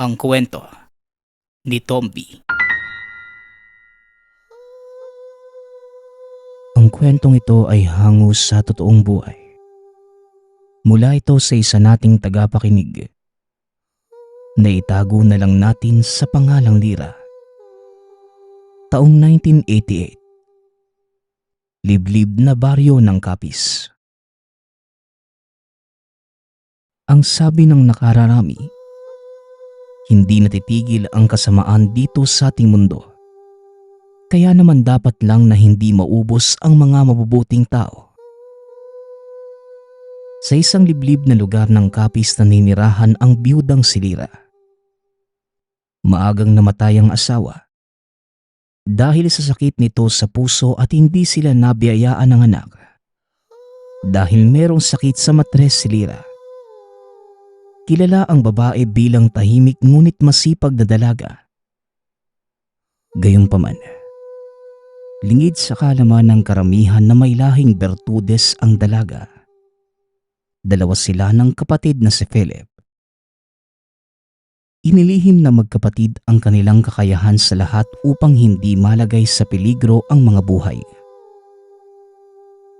Ang kwento ni Tomby. Ang kwentong ito ay hango sa totoong buhay. Mula ito sa isa nating tagapakinig na itago na lang natin sa pangalang Lira. Taong 1988. Liblib na baryo ng Capiz. Ang sabi ng nakararami, hindi natitigil ang kasamaan dito sa ating mundo. Kaya naman dapat lang na hindi maubos ang mga mabubuting tao. Sa isang liblib na lugar ng Capiz na ninirahan ang biyudang si Lira. Maagang namatay ang asawa. Dahil sa sakit nito sa puso at hindi sila nabiyayaan ng anak. Dahil merong sakit sa matres si Lira. Kilala ang babae bilang tahimik ngunit masipag na dalaga. Gayunpaman, lingid sa kalaman ng karamihan na may lahing bertudes ang dalaga. Dalawa sila ng kapatid na si Philip. Inilihim na magkapatid ang kanilang kakayahan sa lahat upang hindi malagay sa peligro ang mga buhay.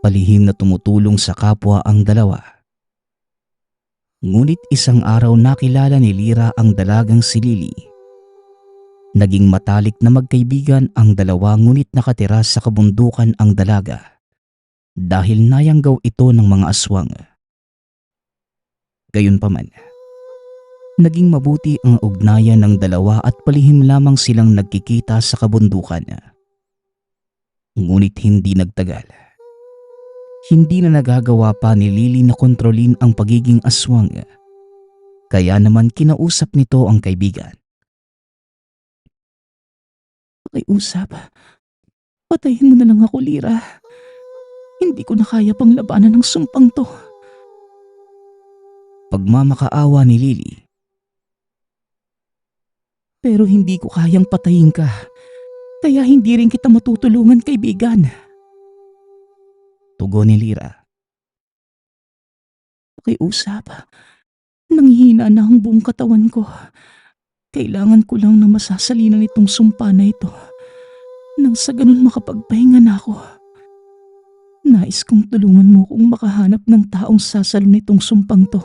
Palihim na tumutulong sa kapwa ang dalawa. Ngunit isang araw nakilala ni Lira ang dalagang si Lily. Naging matalik na magkaibigan ang dalawa ngunit nakatira sa kabundukan ang dalaga dahil nayanggaw ito ng mga aswang. Gayunpaman, naging mabuti ang ugnayan ng dalawa at palihim lamang silang nagkikita sa kabundukan. Ngunit hindi nagtagal. Hindi na nagagawa pa ni Lily na kontrolin ang pagiging aswang. Kaya naman kinausap nito ang kaibigan. Pakiusap, patayin mo na lang ako, Lira. Hindi ko na kaya pang labanan ng sumpang to. Pagmamakaawa ni Lily. Pero hindi ko kayang patayin ka. Kaya hindi rin kita matutulungan, kaibigan. Tugon ni Lira. Pakiusap, nanghihina na ang buong katawan ko. Kailangan ko lang na masasalinan itong sumpa na ito nang sa ganun makapagpahinga na ako. Nais kong tulungan mo kung makahanap ng taong sasalun itong sumpang to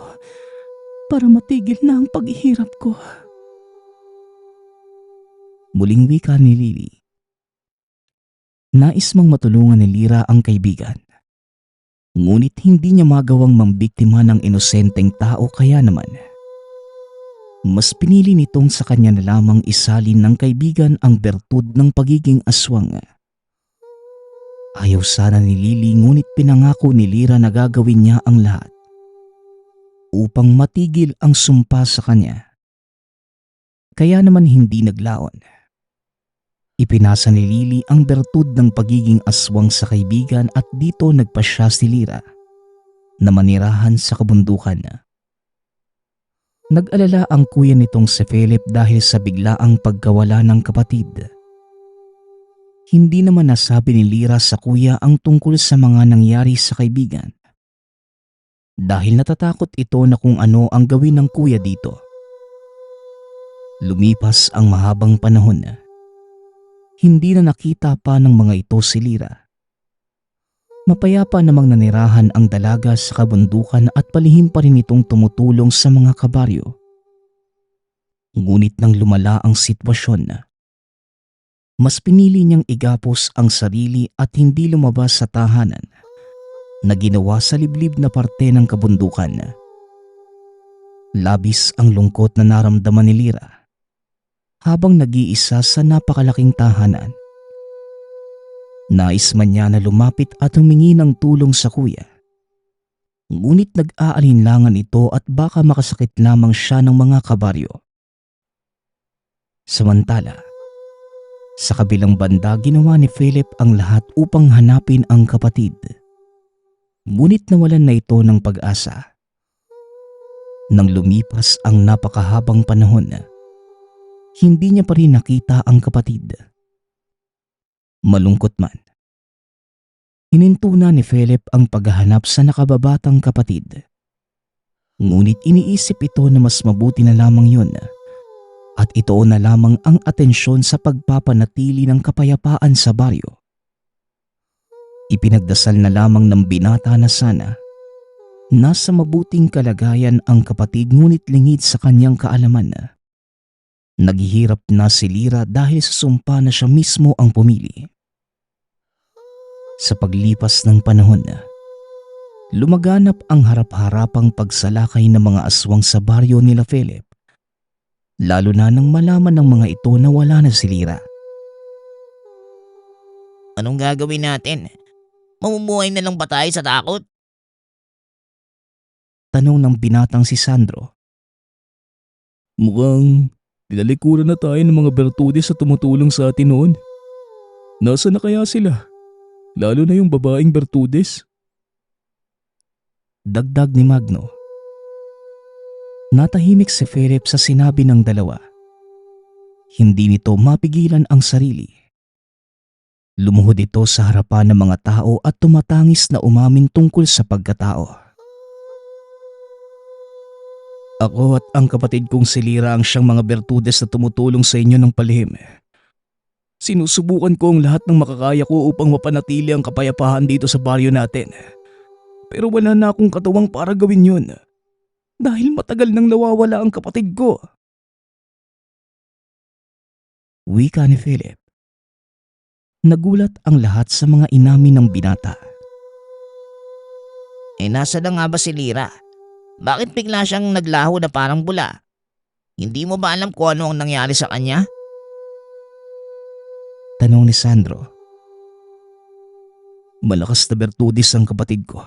para matigil na ang paghihirap ko. Muling wika ni Lily. Nais mang matulungan ni Lira ang kaibigan. Ngunit hindi niya magawang mambiktima ng inosenteng tao kaya naman. Mas pinili nitong sa kanya na lamang isalin ng kaibigan ang bertud ng pagiging aswang. Ayaw sana ni Lily ngunit pinangako ni Lira na gagawin niya ang lahat upang matigil ang sumpa sa kanya. Kaya naman hindi naglaon. Ipinasa ni Lily ang bertud ng pagiging aswang sa kaibigan at dito nagpasya si Lira na manirahan sa kabundukan. Nag-alala ang kuya nitong si Philip dahil sa biglaang pagkawala ng kapatid. Hindi naman nasabi ni Lira sa kuya ang tungkol sa mga nangyari sa kaibigan. Dahil natatakot ito na kung ano ang gawin ng kuya dito. Lumipas ang mahabang panahon. Hindi na nakita pa ng mga ito si Lira. Mapayapa namang nanirahan ang dalaga sa kabundukan at palihim pa rin itong tumutulong sa mga kabaryo. Ngunit nang lumala ang sitwasyon, mas pinili niyang igapos ang sarili at hindi lumabas sa tahanan na ginawa sa liblib na parte ng kabundukan. Labis ang lungkot na naramdaman ni Lira habang nag-iisa sa napakalaking tahanan. Nais man niya na lumapit at humingi ng tulong sa kuya. Ngunit nag-aalinlangan ito at baka makasakit lamang siya ng mga kabaryo. Samantala, sa kabilang banda ginawa ni Philip ang lahat upang hanapin ang kapatid. Ngunit nawalan na ito ng pag-asa. Nang lumipas ang napakahabang panahon, hindi niya pa rin nakita ang kapatid. Malungkot man, hininto na ni Philip ang paghahanap sa nakababatang kapatid. Ngunit iniisip ito na mas mabuti na lamang yun at ituon na lamang ang atensyon sa pagpapanatili ng kapayapaan sa baryo. Ipinagdasal na lamang ng binata na sana nasa mabuting kalagayan ang kapatid, ngunit lingid sa kanyang kaalaman na naghihirap na si Lyra dahil sa sumpa na siya mismo ang pumili. Sa paglipas ng panahon na lumaganap ang harap-harapang pagsalakay ng mga aswang sa baryo nila Philip, lalo na nang malaman ng mga ito na wala na si Lyra. Anong gagawin natin? Mamumuhay na lang ba tayo sa takot? Tanong ng binatang si Sandro. Mukhang nilalikuran na tayo ng mga Bertudes sa tumutulong sa atin noon. Nasaan na kaya sila? Lalo na yung babaeng Bertudes. Dagdag ni Magno. Natahimik si Philip sa sinabi ng dalawa. Hindi nito mapigilan ang sarili. Lumuhod ito sa harapan ng mga tao at tumatangis na umamin tungkol sa pagkatao. Ako at ang kapatid kong si Lyra ang siyang mga Bertudes na tumutulong sa inyo ng palihim. Sinusubukan ko ang lahat ng makakaya ko upang mapanatili ang kapayapaan dito sa baryo natin. Pero wala na akong katawang para gawin yun. Dahil matagal nang nawawala ang kapatid ko. Wika ni Philip. Nagulat ang lahat sa mga inamin ng binata. Nasa na nga ba si Lyra? Bakit bigla siyang naglaho na parang bula? Hindi mo ba alam kung ano ang nangyari sa kanya? Tanong ni Sandro. Malakas na Bertudes ang kapatid ko.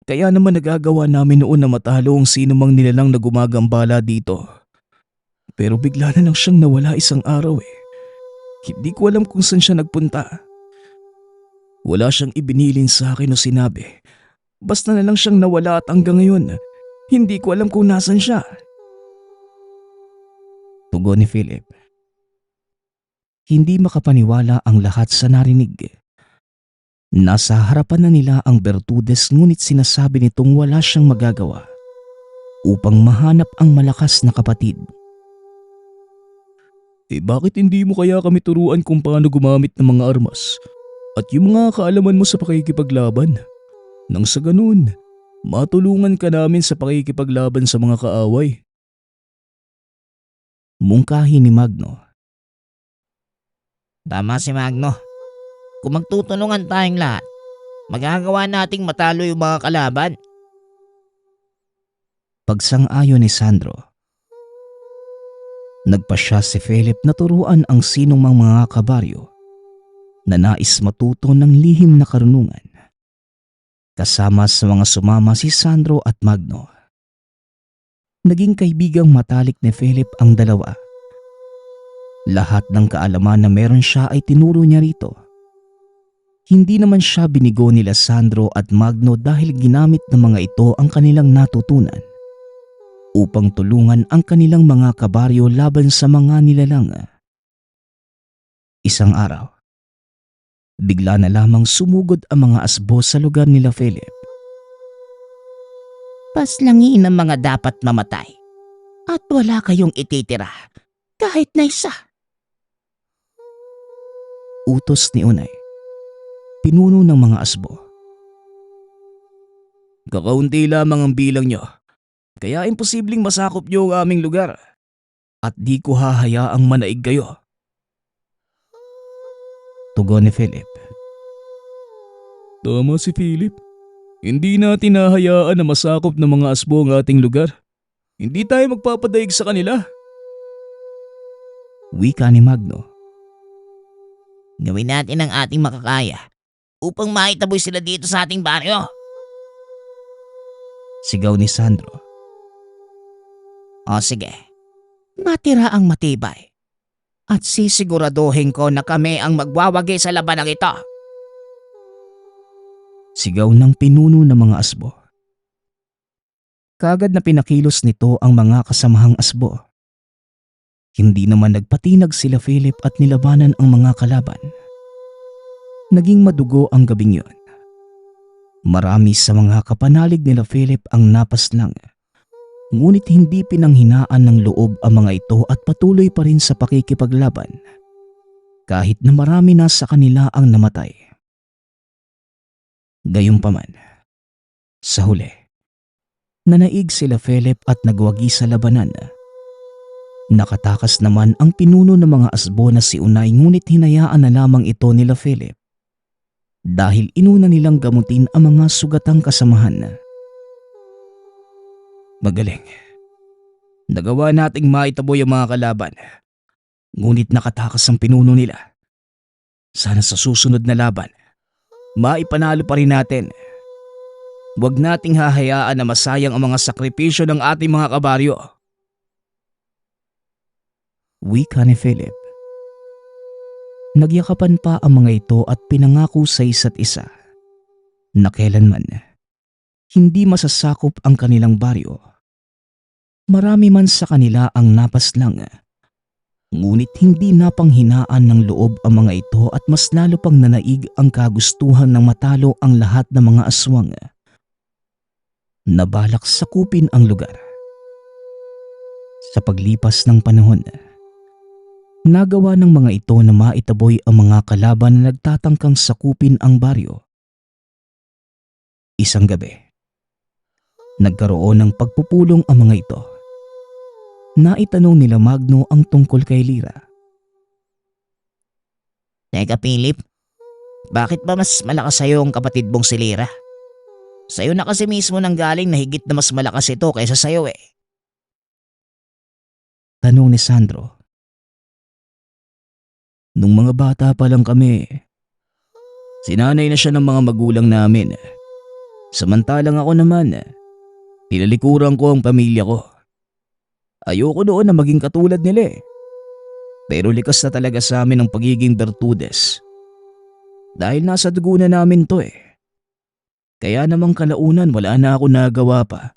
Kaya naman nagagawa namin noon na matalo ang sino mang nilalang na gumagambala dito. Pero bigla na lang siyang nawala isang araw eh. Hindi ko alam kung saan siya nagpunta. Wala siyang ibinilin sa akin o sinabi. Basta na lang siyang nawala at hanggang ngayon, hindi ko alam kung nasan siya. Tugon ni Philip. Hindi makapaniwala ang lahat sa narinig. Nasa harapan na nila ang Bertudes, ngunit sinasabi nitong wala siyang magagawa upang mahanap ang malakas na kapatid. Bakit hindi mo kaya kami turuan kung paano gumamit ng mga armas at yung mga kaalaman mo sa pakikipaglaban? Nang sa ganun, matulungan ka namin sa pakikipaglaban sa mga kaaway. Mungkahi ni Magno. Tama si Magno. Kung magtutulungan tayong lahat, magagawa nating matalo yung mga kalaban. Pagsang-ayon ni Sandro. Nagpasya si Philip na turuan ang sinong mga kabaryo na nais matuto ng lihim na karunungan. Kasama sa mga sumama si Sandro at Magno. Naging kaibigang matalik ni Philip ang dalawa. Lahat ng kaalaman na meron siya ay tinuro niya rito. Hindi naman siya binigo nila Sandro at Magno dahil ginamit ng mga ito ang kanilang natutunan upang tulungan ang kanilang mga kabaryo laban sa mga nilalang. Isang araw, bigla na lamang sumugod ang mga asbo sa lugar nila Philip. Paslangin ang mga dapat mamatay at wala kayong ititira kahit na isa. Utos ni Unay, pinuno ng mga asbo. Kakaunti lamang ang bilang nyo, kaya imposibleng masakop nyo ang aming lugar at di ko hahayaang manaig kayo. Tugon ni Philip. Tama si Philip. Hindi natin hahayaan na masakop ng mga asbo ang ating lugar. Hindi tayo magpapadaig sa kanila. Wika ni Magno. Gawin natin ang ating makakaya upang maitaboy sila dito sa ating baryo. Sigaw ni Sandro. O sige, matira ang matibay at sisiguraduhin ko na kami ang magwawagi sa labanang ito. Sigaw ng pinuno ng mga asbo. Kaagad na pinakilos nito ang mga kasamahang asbo. Hindi naman nagpatinag sila Philip at nilabanan ang mga kalaban. Naging madugo ang gabing yun. Marami sa mga kapanalig nila Philip ang napaslang. Ngunit hindi pinanghinaan ng loob ang mga ito at patuloy pa rin sa pakikipaglaban kahit na marami na sa kanila ang namatay. Gayunpaman, sa huli, nanaig sila Philip at nagwagi sa labanan. Nakatakas naman ang pinuno ng mga asbo na si Unay, ngunit hinayaan na lamang ito nila Philip dahil inuna nilang gamutin ang mga sugatang kasamahan. Magaling. Nagawa nating maitaboy ang mga kalaban. Ngunit nakatakas ang pinuno nila. Sana sa susunod na laban, maipanalo pa rin natin. Huwag nating hahayaan na masayang ang mga sakripisyo ng ating mga kabaryo. Wika ni Philip. Nagyakapan pa ang mga ito at pinangako sa isa't isa na kailanman hindi masasakop ang kanilang baryo. Marami man sa kanila ang napaslang, ngunit hindi napanghinaan ng loob ang mga ito at mas lalo pang nanaig ang kagustuhan ng matalo ang lahat ng mga aswang na balak sakupin ang lugar. Sa paglipas ng panahon, nagawa ng mga ito na maitaboy ang mga kalaban na nagtatangkang sakupin ang baryo. Isang gabi, nagkaroon ng pagpupulong ang mga ito. Naitanong nila Magno ang tungkol kay Lira. Teka Philip, bakit ba mas malakas sa'yo ang kapatid mong si Lira? Sa'yo na kasi mismo nang galing na higit na mas malakas ito kaysa sa'yo eh. Tanong ni Sandro. Nung mga bata pa lang kami, sinanay na siya ng mga magulang namin. Samantalang ako naman, pinalikuran ko ang pamilya ko. Ayoko noon na maging katulad nila eh. Pero likas na talaga sa amin ang pagiging bertudes. Dahil nasa dugo na namin to eh. Kaya namang kalaunan wala na ako nagawa pa,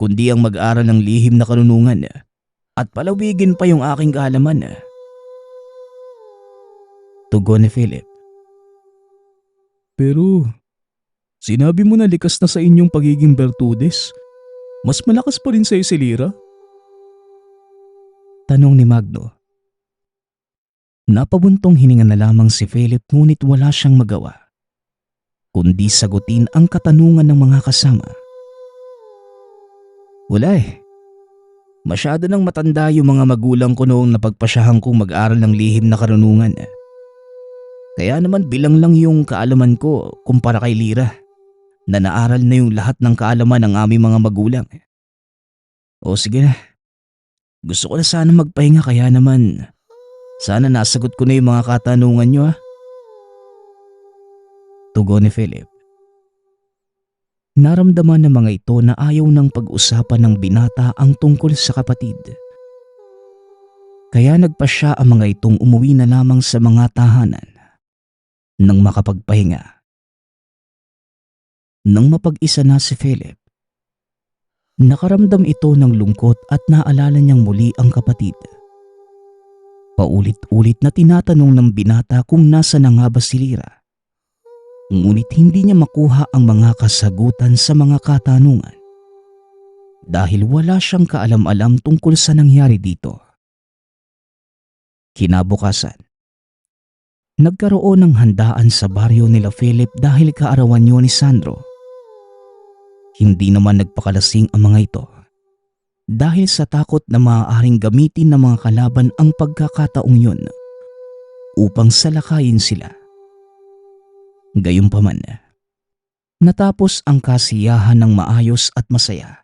kundi ang mag-aral ng lihim na karunungan at palawigin pa yung aking kaalaman. Tugon ni Philip. Pero, sinabi mo na likas na sa inyong pagiging bertudes. Mas malakas pa rin sa'yo si Lira? Tanong ni Magno. Napabuntong hininga na lamang si Philip, ngunit wala siyang magawa kundi sagutin ang katanungan ng mga kasama. Wala eh. Masyado nang matanda yung mga magulang ko noong napagpasyahan kong mag-aral ng lihim na karunungan. Kaya naman bilang lang yung kaalaman ko kumpara kay Lira na naaral na yung lahat ng kaalaman ng aming mga magulang. O sige na. Gusto ko na sana magpahinga, kaya naman sana nasagot ko na yung mga katanungan nyo ha. Tugon ni Philip. Naramdaman ng mga ito na ayaw ng pag-usapan ng binata ang tungkol sa kapatid. Kaya nagpasya ang mga itong umuwi na lamang sa mga tahanan nang makapagpahinga. Nang mapag-isa na si Philip, nakaramdam ito ng lungkot at naalala niyang muli ang kapatid. Paulit-ulit na tinatanong ng binata kung nasa na nga ba si Lira. Ngunit hindi niya makuha ang mga kasagutan sa mga katanungan dahil wala siyang kaalam-alam tungkol sa nangyari dito. Kinabukasan, nagkaroon ng handaan sa baryo nila Philip dahil kaarawan niyo ni Sandro. Hindi naman nagpakalasing ang mga ito dahil sa takot na maaaring gamitin ng mga kalaban ang pagkakataong yun upang salakayin sila. Gayunpaman, natapos ang kasiyahan ng maayos at masaya.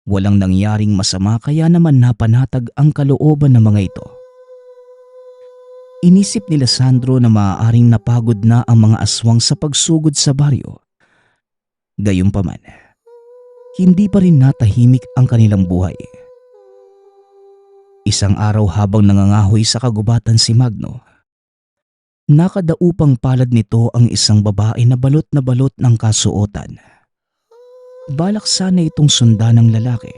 Walang nangyaring masama, kaya naman napanatag ang kalooban ng mga ito. Inisip nila Sandro na maaaring napagod na ang mga aswang sa pagsugod sa baryo. Gayunpaman, hindi pa rin natahimik ang kanilang buhay. Isang araw habang nangangahoy sa kagubatan si Magno, nakadaupang palad nito ang isang babae na balot ng kasuotan. Balak sana itong sundan ng lalaki.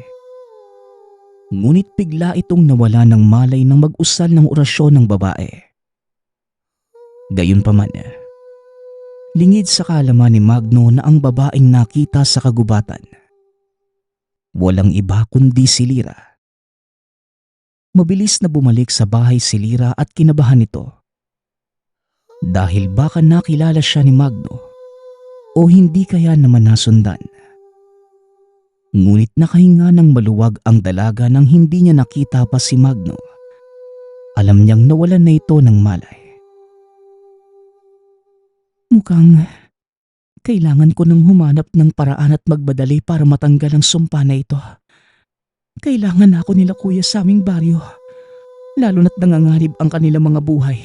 Ngunit bigla itong nawala ng malay nang mag-usal ng orasyon ng babae. Gayunpaman, lingid sa kaalaman ni Magno na ang babaeng nakita sa kagubatan Walang iba kundi si Lira. Mabilis na bumalik sa bahay si Lira at kinabahan ito. Dahil baka nakilala siya ni Magno o hindi kaya naman nasundan. Ngunit nakahinga ng maluwag ang dalaga nang hindi niya nakita pa si Magno. Alam niyang nawalan na ito ng malay. Mukhang kailangan ko nang humanap ng paraan at magbadali para matanggal ang sumpa na ito. Kailangan na ako nila kuya sa aming baryo, lalo na't nanganganib ang kanilang mga buhay.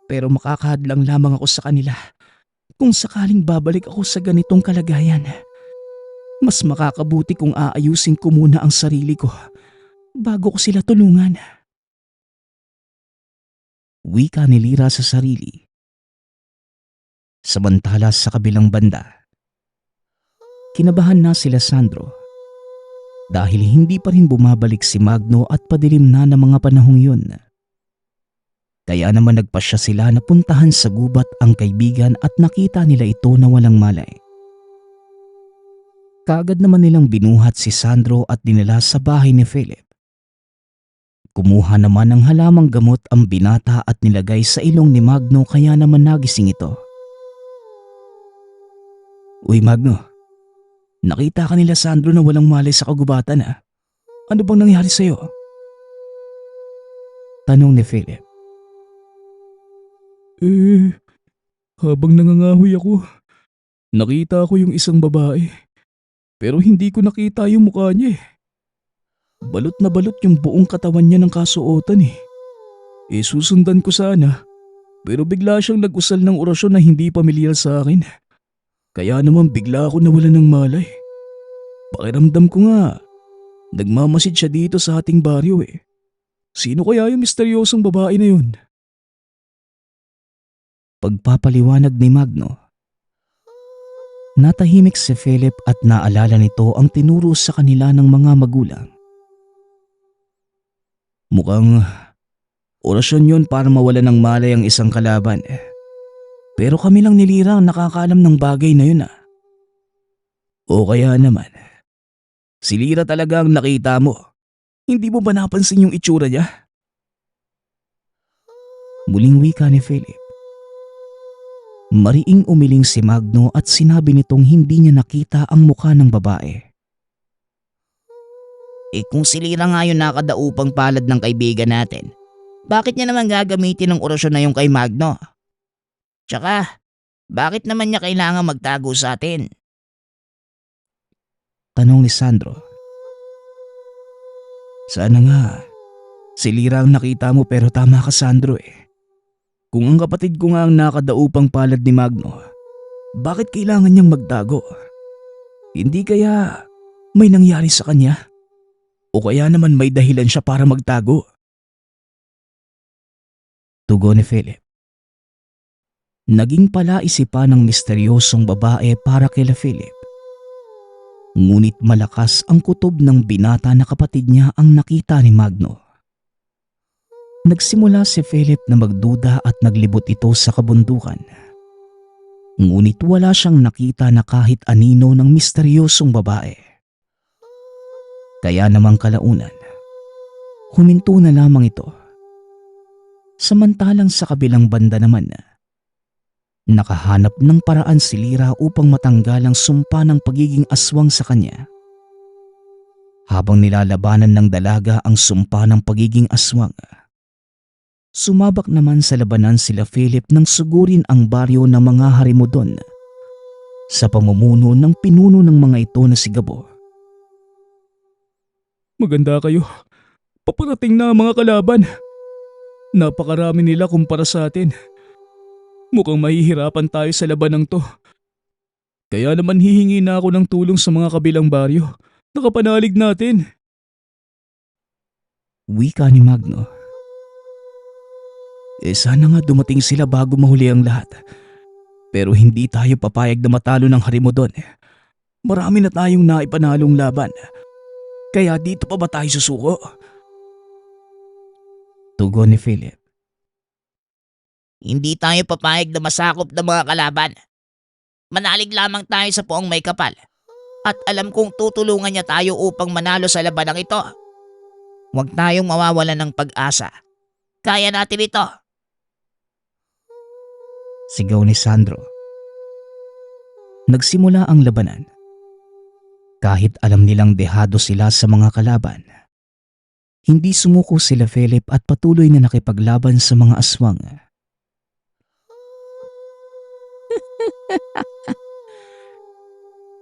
Pero makakahadlang lamang ako sa kanila kung sakaling babalik ako sa ganitong kalagayan. Mas makakabuti kung aayusin ko muna ang sarili ko bago ko sila tulungan. Wika ni Lira sa sarili. Samantala sa kabilang banda, kinabahan na sila Sandro dahil hindi pa rin bumabalik si Magno at padilim na ng mga panahong yun. Kaya naman nagpasya sila na puntahan sa gubat ang kaibigan at nakita nila ito na walang malay. Kaagad naman nilang binuhat si Sandro at dinala sa bahay ni Philip. Kumuha naman ng halamang gamot ang binata at nilagay sa ilong ni Magno kaya naman nagising ito. Uy Magno, nakita ka nila Sandro na walang malay sa kagubatan ha? Ano bang nangyari sa'yo? Tanong ni Philip. Habang nangangahoy ako, nakita ko yung isang babae. Pero hindi ko nakita yung mukha niya eh. Balot na balot yung buong katawan niya ng kasuotan eh. Susundan ko sana, pero bigla siyang nag-usal ng orasyon na hindi pamilyar sa akin. Kaya naman bigla ako nawalan ng malay. Pakiramdam ko nga, nagmamasid siya dito sa ating baryo eh. Sino kaya yung misteryosong babae na yun? Pagpapaliwanag ni Magno. Natahimik si Philip at naalala nito ang tinuro sa kanila ng mga magulang. Mukhang orasyon yun para mawala ng malay ang isang kalaban. Pero kami lang ni Lira ang nakakaalam ng bagay na yun ah. O kaya naman, si Lira talaga ang nakita mo. Hindi mo ba napansin yung itsura niya? Muling wika ni Philip. Mariing umiling si Magno at sinabi nitong hindi niya nakita ang mukha ng babae. Kung si Lira nga yung nakadaupang palad ng kaibigan natin, bakit niya naman gagamitin ng orasyon na yung kay Magno? Tsaka, bakit naman niya kailangan magtago sa atin? Tanong ni Sandro. Sana nga, si Lira ang nakita mo pero tama ka Sandro eh. Kung ang kapatid ko nga ang nakadaupang palad ni Magno, bakit kailangan niyang magtago? Hindi kaya may nangyari sa kanya? O kaya naman may dahilan siya para magtago? Tugon ni Philip. Naging palaisipan ng misteryosong babae para kila Philip. Ngunit malakas ang kutob ng binata na kapatid niya ang nakita ni Magno. Nagsimula si Philip na magduda at naglibot ito sa kabundukan. Ngunit wala siyang nakita na kahit anino ng misteryosong babae. Kaya namang kalaunan, huminto na lamang ito. Samantalang sa kabilang banda naman, nakahanap ng paraan si Lira upang matanggal ang sumpa ng pagiging aswang sa kanya. Habang nilalabanan ng dalaga ang sumpa ng pagiging aswang, sumabak naman sa labanan sila Philip nang sugurin ang baryo ng mga harimodon sa pamumuno ng pinuno ng mga ito na si Gabo. Maganda kayo. Paparating na ang mga kalaban. Napakarami nila kumpara sa atin. Mukhang mahihirapan tayo sa labanang to. Kaya naman hihingi na ako ng tulong sa mga kabilang baryo. Nakapanalig natin. Wika ni Magno. Sana nga dumating sila bago mahuli ang lahat. Pero hindi tayo papayag na matalo ng harimodon. Marami na tayong naipanalong laban. Kaya dito pa ba tayo susuko? Tugon ni Philip. Hindi tayo papayag na masakop ng mga kalaban. Manalig lamang tayo sa poong may kapal. At alam kong tutulungan niya tayo upang manalo sa labanang ito. Huwag tayong mawawalan ng pag-asa. Kaya natin ito. Sigaw ni Sandro. Nagsimula ang labanan. Kahit alam nilang dehado sila sa mga kalaban, hindi sumuko sila Philip at patuloy na nakipaglaban sa mga aswang.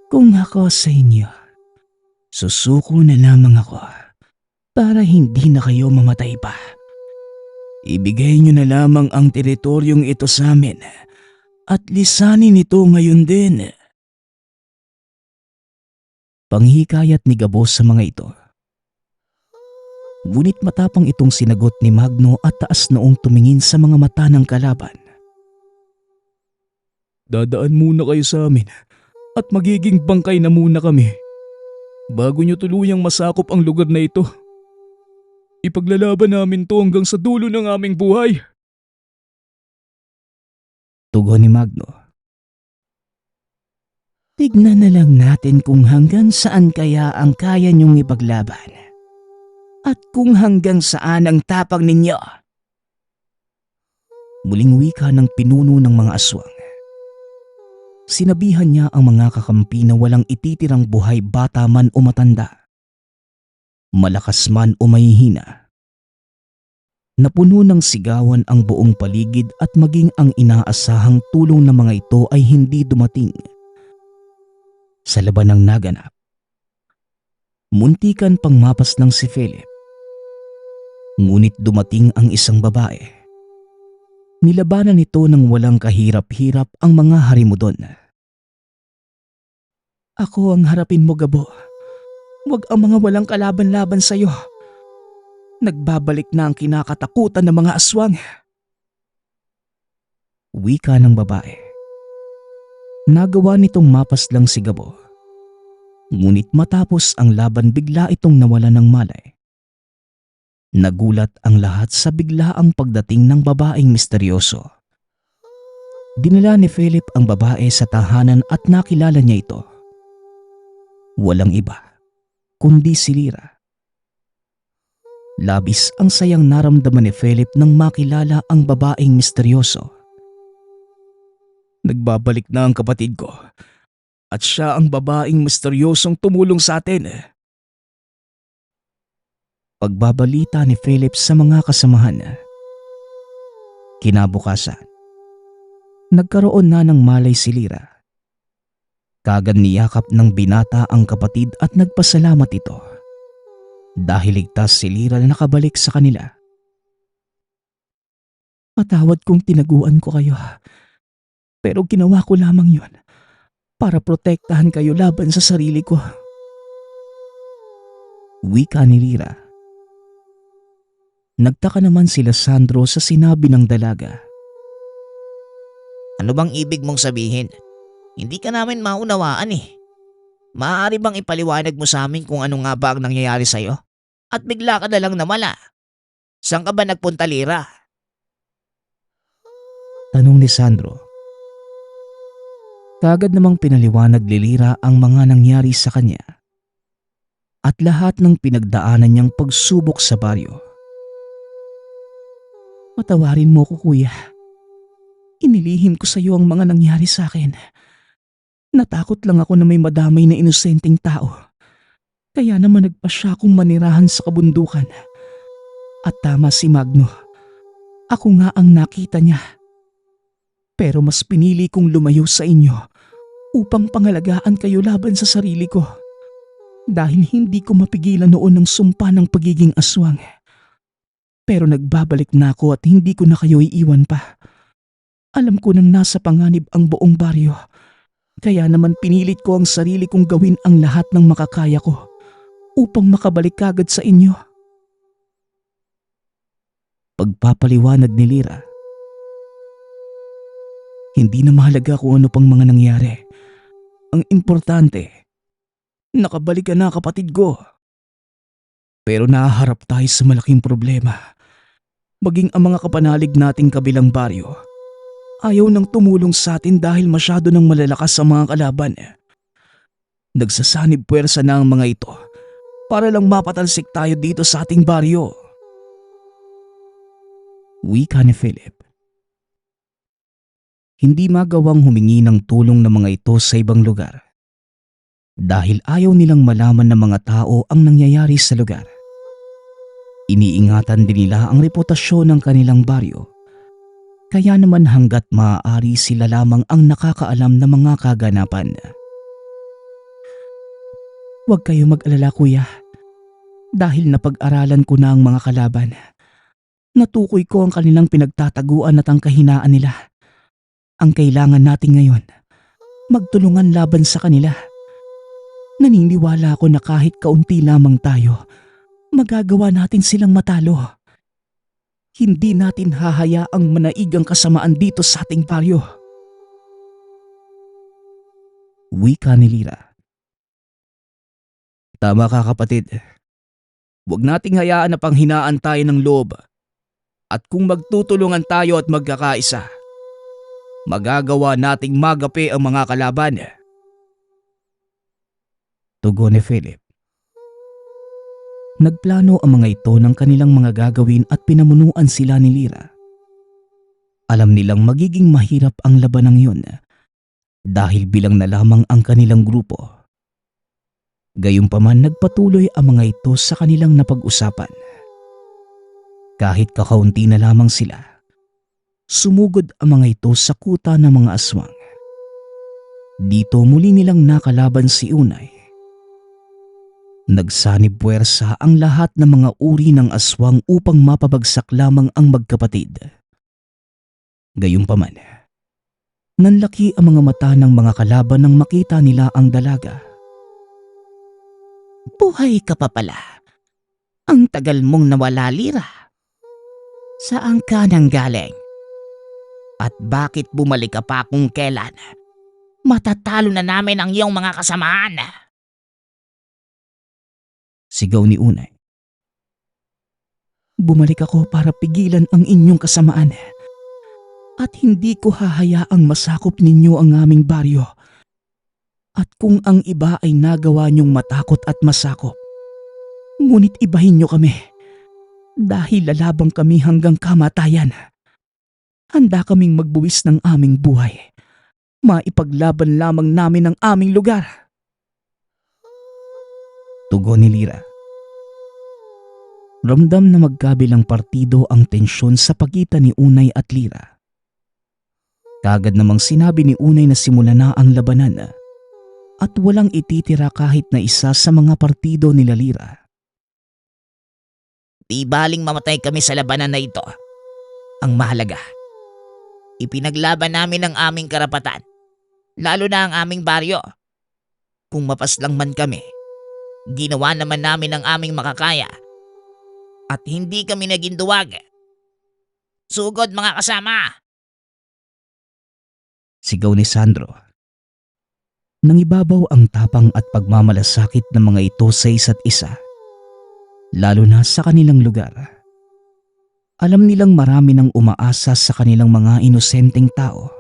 Kung ako sa inyo, susuko na lamang ako para hindi na kayo mamatay pa. Ibigay niyo na lamang ang teritoryong ito sa amin at lisanin ito ngayon din. Panghikayat ni Gabo sa mga ito. Ngunit matapang itong sinagot ni Magno at taas noong tumingin sa mga mata ng kalaban. Dadaan muna kayo sa amin at magiging bangkay na muna kami bago nyo tuluyang masakop ang lugar na ito. Ipaglalaban namin to hanggang sa dulo ng aming buhay. Tugon ni Magno. Tignan na lang natin kung hanggang saan kaya ang kaya niyong ipaglaban. At kung hanggang saan ang tapang ninyo. Muling wika ng pinuno ng mga aswang. Sinabihan niya ang mga kakampi na walang ititirang buhay bata man o matanda. Malakas man o mahihina. Napuno ng sigawan ang buong paligid at maging ang inaasahang tulong ng mga ito ay hindi dumating. Sa labanang naganap, muntikan pang mapas ng si Philip. Ngunit dumating ang isang babae. Nilabanan nito ng walang kahirap-hirap ang mga harimudon. Ako ang harapin mo, Gabo. Huwag ang mga walang kalaban-laban sa'yo. Nagbabalik na ang kinakatakutan ng mga aswang. Wika ng babae. Nagawa nitong mapas lang si Gabo. Ngunit matapos ang laban bigla itong nawala ng malay. Nagulat ang lahat sa biglaang pagdating ng babaeng misteryoso. Dinala ni Philip ang babae sa tahanan at nakilala niya ito. Walang iba, kundi si Lyra. Labis ang sayang naramdaman ni Philip nang makilala ang babaeng misteryoso. Nagbabalik na ang kapatid ko at siya ang babaeng misteryosong tumulong sa atin. Pagbabalita ni Philip sa mga kasamahan. Kinabukasan, nagkaroon na ng malay si Lyra. Kagad niyakap ng binata ang kapatid at nagpasalamat ito. Dahil ligtas si Lyra na nakabalik sa kanila. Patawad kung tinaguan ko kayo. Pero ginawa ko lamang yun para protektahan kayo laban sa sarili ko. Wika ni Lyra. Nagtaka naman sila Sandro sa sinabi ng dalaga. Ano bang ibig mong sabihin? Hindi ka namin maunawaan eh. Maaari bang ipaliwanag mo sa amin kung ano nga ba ang nangyayari sa'yo? At bigla ka na lang namala. Saan ka ba nagpunta, Lyra? Tanong ni Sandro. Kagad namang pinaliwanag ni Lyra ang mga nangyari sa kanya. At lahat ng pinagdaanan niyang pagsubok sa baryo. Patawarin mo ko, kuya. Inilihim ko sa iyo ang mga nangyari sa akin. Natakot lang ako na may madamay na inosenteng tao. Kaya naman nagpasya akong manirahan sa kabundukan. At tama si Magno. Ako nga ang nakita niya. Pero mas pinili kong lumayo sa inyo upang pangalagaan kayo laban sa sarili ko. Dahil hindi ko mapigilan noon ang sumpa ng pagiging aswang. Pero nagbabalik na ako at hindi ko na kayo iiwan pa. Alam ko nang nasa panganib ang buong baryo. Kaya naman pinilit ko ang sarili kong gawin ang lahat ng makakaya ko upang makabalik kagad sa inyo. Pagpapaliwanag ni Lyra. Hindi na mahalaga kung ano pang mga nangyari. Ang importante, nakabalik ka na, kapatid ko. Pero nahaharap tayo sa malaking problema. Maging ang mga kapanalig nating kabilang baryo, ayaw nang tumulong sa atin dahil masyado nang malalakas ang mga kalaban. Nagsasanib puwersa na ang mga ito para lang mapatalsik tayo dito sa ating baryo. Wika ni Philip. Hindi magawang humingi ng tulong ng mga ito sa ibang lugar dahil ayaw nilang malaman ng mga tao ang nangyayari sa lugar. Iniingatan din nila ang reputasyon ng kanilang baryo, kaya naman hanggat maaari sila lamang ang nakakaalam ng mga kaganapan. Huwag kayo mag-alala, kuya, dahil napag-aralan ko na ang mga kalaban. Natukoy ko ang kanilang pinagtataguan at ang kahinaan nila. Ang kailangan natin ngayon, magtulungan laban sa kanila. Naniniwala ako na kahit kaunti lamang tayo, magagawa natin silang matalo. Hindi natin hahayaang manaigang kasamaan dito sa ating baryo. Wika ni Lira. Tama ka, kapatid. Huwag nating hayaan na panghinaan tayo ng loob. At kung magtutulungan tayo at magkakaisa, magagawa nating magapi ang mga kalaban. Tugon ni Philip. Nagplano ang mga ito ng kanilang mga gagawin at pinamunuan sila ni Lira. Alam nilang magiging mahirap ang labanang yun dahil bilang na lamang ang kanilang grupo. Gayunpaman nagpatuloy ang mga ito sa kanilang napag-usapan. Kahit kakaunti na lamang sila, sumugod ang mga ito sa kuta ng mga aswang. Dito muli nilang nakalaban si Unay. Nagsanib puwersa ang lahat ng mga uri ng aswang upang mapabagsak lamang ang magkapatid. Gayunpaman, nanlaki ang mga mata ng mga kalaban nang makita nila ang dalaga. Buhay ka pa pala. Ang tagal mong nawala, Lira. Saan ka nang galing? At bakit bumalik ka pa kung kailan? Matatalo na namin ang iyong mga kasamahan. Sigaw ni Unay. Bumalik ako para pigilan ang inyong kasamaan. At hindi ko hahayaang masakop ninyo ang aming baryo. At kung ang iba ay nagawa niyong matakot at masakop, ngunit ibahin niyo kami. Dahil lalabang kami hanggang kamatayan. Handa kaming magbuwis ng aming buhay. Maipaglaban lamang namin ang aming lugar. Tugon ni Lira. Ramdam na magkabilang partido ang tensyon sa pagitan ni Unay at Lira. Kagad namang sinabi ni Unay na simula na ang labanan at walang ititira kahit na isa sa mga partido nila Lira. Di baling mamatay kami sa labanan na ito. Ang mahalaga, ipinaglaban namin ang aming karapatan, lalo na ang aming baryo. Kung mapaslang man kami, ginawa naman namin ang aming makakaya at hindi kami naging duwag. Sugod mga kasama! Sigaw ni Sandro. Nangibabaw ang tapang at pagmamalasakit ng mga ito sa isa't isa. Lalo na sa kanilang lugar. Alam nilang marami nang umaasa sa kanilang mga inosenteng tao.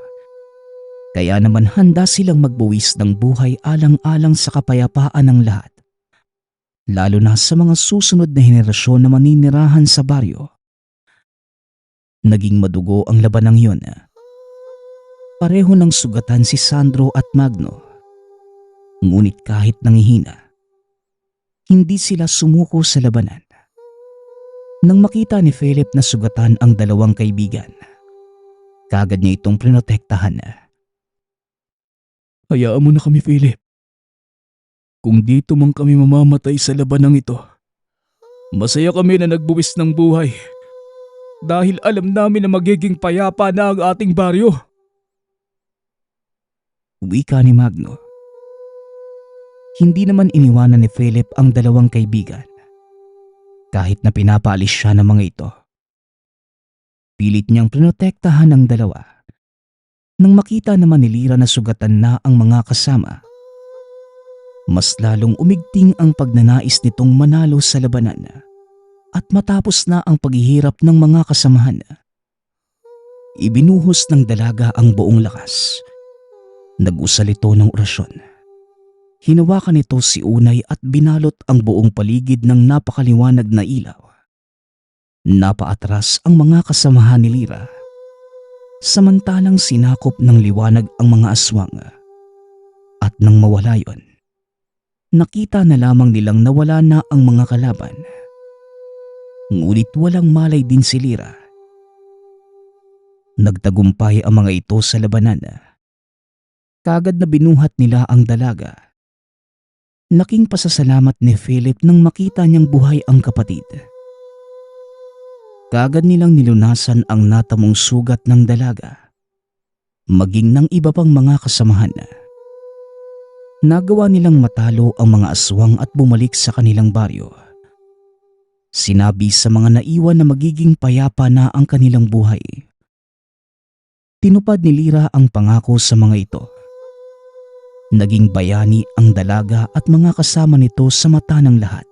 Kaya naman handa silang magbuwis ng buhay alang-alang sa kapayapaan ng lahat. Lalo na sa mga susunod na henerasyon na maninirahan sa baryo. Naging madugo ang labanang yun. Pareho ng sugatan si Sandro at Magno. Ngunit kahit nangihina, hindi sila sumuko sa labanan. Nang makita ni Philip na sugatan ang dalawang kaibigan, kagad niya itong prinotektahan. Hayaan mo na kami, Philip. Kung dito man kami mamamatay sa labanang ito, masaya kami na nagbuwis ng buhay dahil alam namin na magiging payapa na ang ating baryo. Wika ni Magno. Hindi naman iniwanan ni Philip ang dalawang kaibigan. Kahit na pinapaalis siya ng mga ito. Pilit niyang prinotektahan ang dalawa. Nang makita naman ni Lira na sugatan na ang mga kasama, mas lalong umigting ang pagnanais nitong manalo sa labanan at matapos na ang paghihirap ng mga kasamahan. Ibinuhos ng dalaga ang buong lakas. Nag-usal ito ng orasyon. Hinawakan nito si Unay at binalot ang buong paligid ng napakaliwanag na ilaw. Napaatras ang mga kasamahan ni Lyra. Samantalang sinakop ng liwanag ang mga aswang. At nang mawala yon, nakita na lamang nilang nawala na ang mga kalaban. Ngunit walang malay din si Lyra. Nagtagumpay ang mga ito sa labanan. Kagad na binuhat nila ang dalaga. Laking pasasalamat ni Philip nang makita niyang buhay ang kapatid. Kagad nilang nilunasan ang natamong sugat ng dalaga, maging ng iba pang mga kasamahan. Nagawa nilang matalo ang mga aswang at bumalik sa kanilang baryo. Sinabi sa mga naiwan na magiging payapa na ang kanilang buhay. Tinupad ni Lyra ang pangako sa mga ito. Naging bayani ang dalaga at mga kasama nito sa mata ng lahat.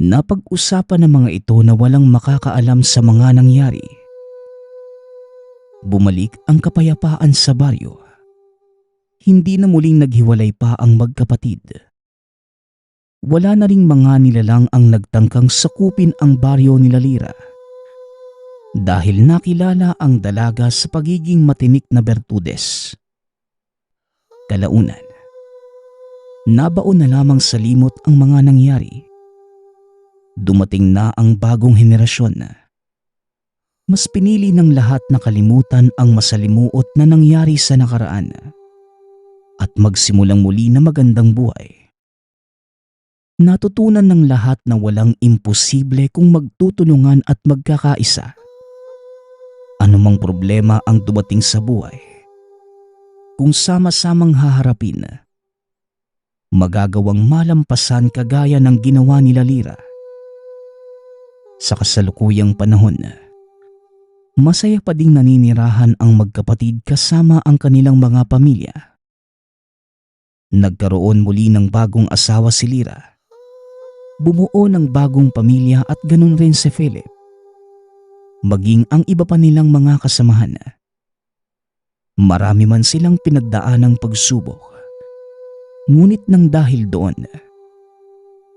Napag-usapan ng mga ito na walang makakaalam sa mga nangyari. Bumalik ang kapayapaan sa baryo. Hindi na muling naghiwalay pa ang magkapatid. Wala na ring mga nilalang ang nagtangkang sakupin ang baryo nila Lyra. Dahil nakilala ang dalaga sa pagiging matinik na bertudes. Kalaunan, nabaon na lamang sa limot ang mga nangyari. Dumating na ang bagong henerasyon. Mas pinili ng lahat na kalimutan ang masalimuot na nangyari sa nakaraan at magsimulang muli na magandang buhay. Natutunan ng lahat na walang imposible kung magtutulungan at magkakaisa. Anumang problema ang dumating sa buhay, kung sama-samang haharapin, magagawang malampasan kagaya ng ginawa nila Lyra. Sa kasalukuyang panahon, masaya pa ding naninirahan ang magkapatid kasama ang kanilang mga pamilya. Nagkaroon muli ng bagong asawa si Lyra. Bumuo ng bagong pamilya at ganun rin si Philip. Maging ang iba pa nilang mga kasamahan. Marami man silang pinagdaanang pagsubok. Ngunit nang dahil doon,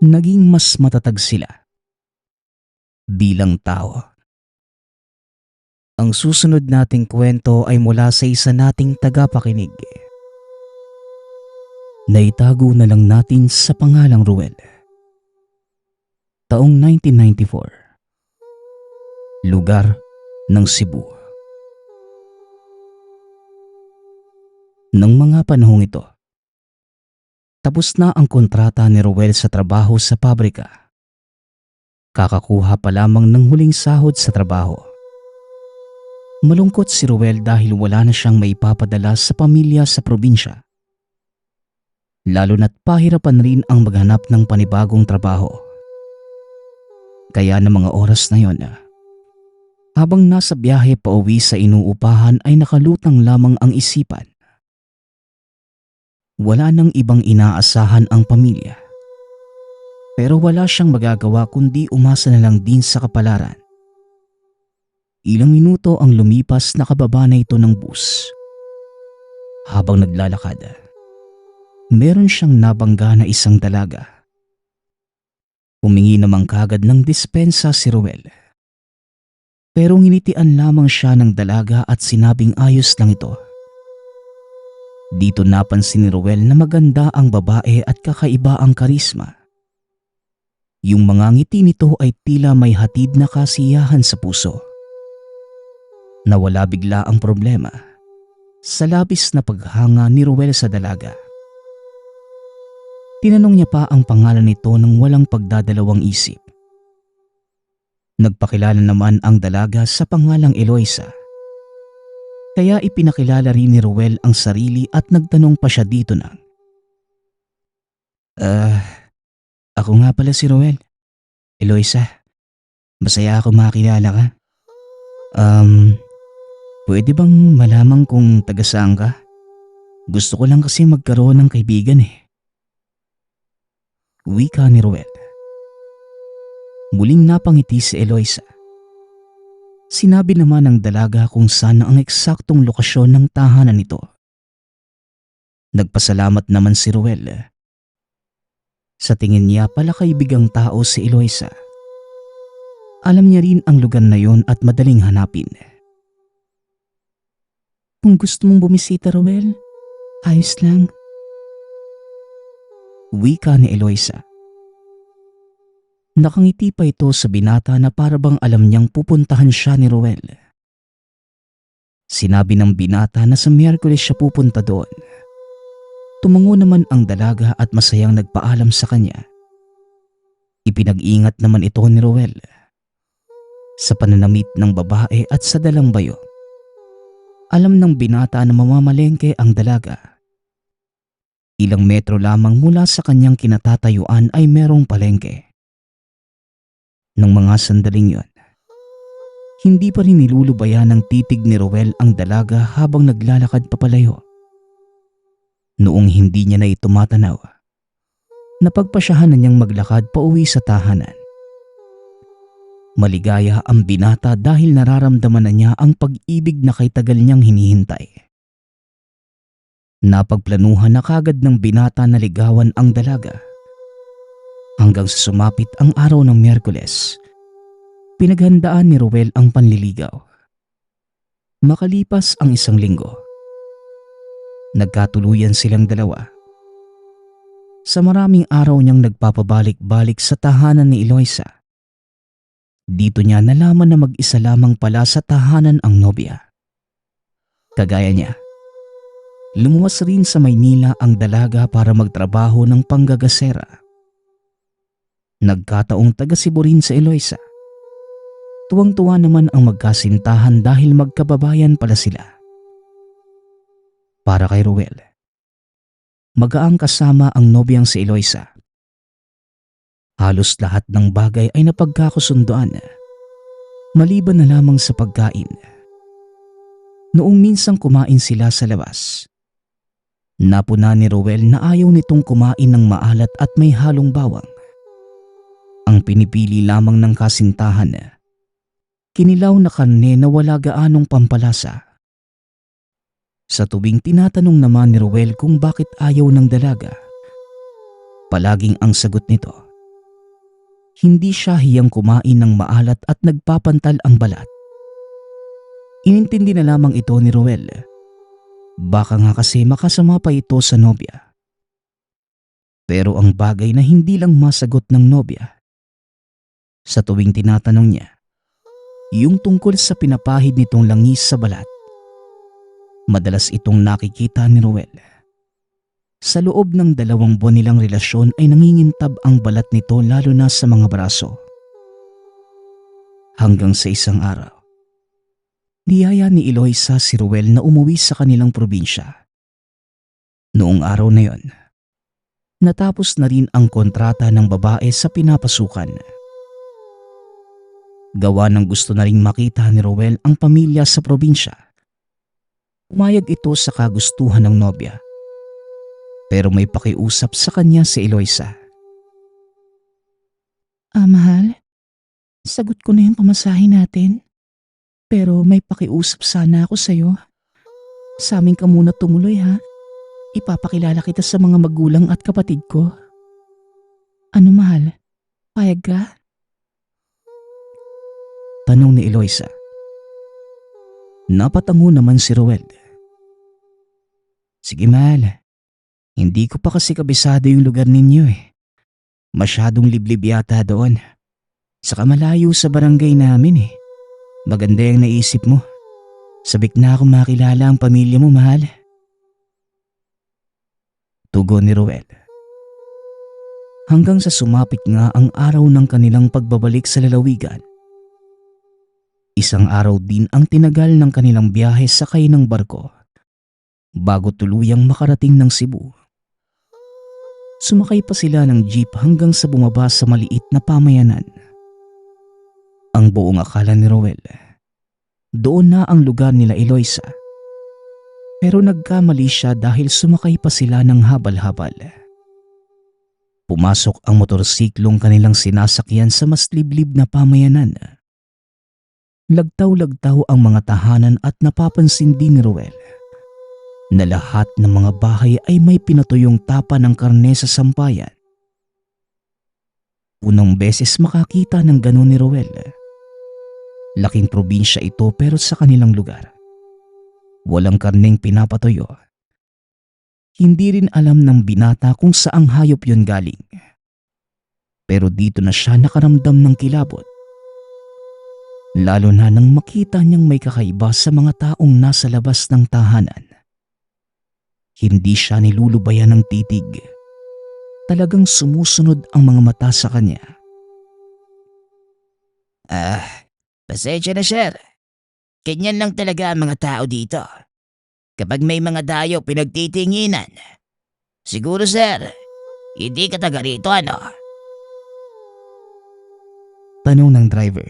naging mas matatag sila bilang tao. Ang susunod nating kwento ay mula sa isa nating tagapakinig. Naitago na lang natin sa pangalang Ruel. Taong 1994. Lugar ng Cebu. Nang mga panahong ito, tapos na ang kontrata ni Ruel sa trabaho sa pabrika. Kakakuha pa lamang ng huling sahod sa trabaho. Malungkot si Ruel dahil wala na siyang maipapadala sa pamilya sa probinsya. Lalo na't pahirapan rin ang maghanap ng panibagong trabaho. Kaya ng mga oras na yon, habang nasa biyahe pa uwi sa inuupahan ay nakalutang lamang ang isipan. Wala nang ibang inaasahan ang pamilya. Pero wala siyang magagawa kundi umasa na lang din sa kapalaran. Ilang minuto ang lumipas, nakababa na ito ng bus. Habang naglalakad, meron siyang nabangga na isang dalaga. Humingi naman kagad ng dispensa si Ruel. Pero nginitian lamang siya ng dalaga at sinabing ayos lang ito. Dito napansin ni Ruel na maganda ang babae at kakaiba ang karisma. Yung mga ngiti nito ay tila may hatid na kasiyahan sa puso. Nawala bigla ang problema sa labis na paghanga ni Ruel sa dalaga. Tinanong niya pa ang pangalan nito nang walang pagdadalawang isip. Nagpakilala naman ang dalaga sa pangalang Eloisa. Kaya ipinakilala rin ni Ruel ang sarili at nagtanong pa siya dito na, ako nga pala si Ruel. Eloisa, masaya ako makilala ka. Pwede bang malaman kung taga saan ka? Gusto ko lang kasi magkaroon ng kaibigan eh. Wika ni Ruel. Muling napangiti si Eloisa. Sinabi naman ng dalaga kung saan ang eksaktong lokasyon ng tahanan nito. Nagpasalamat naman si Ruel. Sa tingin niya pala kaibigang tao si Eloisa. Alam niya rin ang lugar na yon at madaling hanapin. Kung gusto mong bumisita, Ruel, ayos lang. Wika ni Eloisa. Nakangiti pa ito sa binata na parabang alam niyang pupuntahan siya ni Ruel. Sinabi ng binata na sa Miyerkules siya pupunta doon. Tumango naman ang dalaga at masayang nagpaalam sa kanya. Ipinag-ingat naman ito ni Ruel sa pananamit ng babae at sa dalang bayo. Alam ng binata na mamamalengke ang dalaga. Ilang metro lamang mula sa kanyang kinatatayuan ay merong palengke. Nang mga sandaling yon, hindi pa rin nilulubayan ng titig ni Ruel ang dalaga habang naglalakad papalayo. Noong hindi niya na ito matanaw, napagpasyahan na niyang maglakad pauwi sa tahanan. Maligaya ang binata dahil nararamdaman na niya ang pag-ibig na kay tagal niyang hinihintay. Napagplanuhan na kagad ng binata na ligawan ang dalaga. Hanggang sa sumapit ang araw ng Miyerkules, pinaghandaan ni Ruel ang panliligaw. Makalipas ang isang linggo, nagkatuluyan silang dalawa. Sa maraming araw niyang nagpapabalik-balik sa tahanan ni Eloisa, dito niya nalaman na mag-isa lamang pala sa tahanan ang nobya. Kagaya niya, lumuwas rin sa Maynila ang dalaga para magtrabaho ng panggagasera. Nagkataong taga-Cebu rin sa Eloisa. Tuwang-tuwa naman ang magkasintahan dahil magkababayan pala sila. Para kay Ruel, magaang kasama ang nobyang si Eloisa. Halos lahat ng bagay ay napagkakasunduan, maliban na lamang sa pagkain. Noong minsang kumain sila sa labas, napuna ni Ruel na ayaw nitong kumain ng maalat at may halong bawang. Ang pinipili lamang ng kasintahan, kinilaw na karne na wala gaanong pampalasa. Sa tubing tinatanong naman ni Ruel kung bakit ayaw ng dalaga, palaging ang sagot nito, hindi siya hiyang kumain ng maalat at nagpapantal ang balat. Inintindi na lamang ito ni Ruel. Baka nga kasi makasama pa ito sa nobya. Pero ang bagay na hindi lang masagot ng nobya, sa tuwing tinatanong niya, yung tungkol sa pinapahid nitong langis sa balat. Madalas itong nakikita ni Ruel. Sa loob ng 2 buwan nilang relasyon ay nangingintab ang balat nito lalo na sa mga braso. Hanggang sa isang araw, niyaya ni Eloisa si Ruel na umuwi sa kanilang probinsya. Noong araw na yon, natapos na rin ang kontrata ng babae sa pinapasukan. Gawa ng gusto na ring makita ni Ruel ang pamilya sa probinsya, umayag ito sa kagustuhan ng nobya. Pero may pakiusap sa kanya si Eloisa. Mahal, sagot ko na yung pamasahe natin. Pero may pakiusap sana ako sa'yo. Sa amin ka muna tumuloy ha. Ipapakilala kita sa mga magulang at kapatid ko. Ano mahal? Payag ka? Tanong ni Eloisa. Napatango naman si Ruel. Sige mahal. Hindi ko pa kasi kabisado yung lugar ninyo eh. Masyadong liblib yata doon. Saka malayo sa barangay namin eh. Maganda yung naisip mo. Sabik na akong makilala ang pamilya mo, mahal. Tugon ni Ruel. Hanggang sa sumapit nga ang araw ng kanilang pagbabalik sa lalawigan. Isang araw din ang tinagal ng kanilang biyahe sakay ng barko bago tuluyang makarating ng Cebu. Sumakay pa sila ng jeep hanggang sa bumaba sa maliit na pamayanan. Ang buong akala ni Ruel, doon na ang lugar nila Eloisa. Pero nagkamali siya dahil sumakay pa sila ng habal-habal. Pumasok ang motorsiklong kanilang sinasakyan sa mas liblib na pamayanan. Lagtaw-lagtaw ang mga tahanan at napapansin din ni Ruel na lahat ng mga bahay ay may pinatuyong tapa ng karne sa sampayan. Unang beses makakita ng ganon ni Roel. Laking probinsya ito pero sa kanilang lugar. Walang karneng pinapatuyo. Hindi rin alam ng binata kung saang hayop yun galing. Pero dito na siya nakaramdam ng kilabot. Lalo na nang makita niyang may kakaiba sa mga taong nasa labas ng tahanan. Hindi siya nilulubayan ng titig. Talagang sumusunod ang mga mata sa kanya. Pasensya na, sir. Ganyan lang talaga ang mga tao dito. Kapag may mga dayo pinagtitinginan. Siguro, sir, hindi ka taga rito, ano? Tanong ng driver.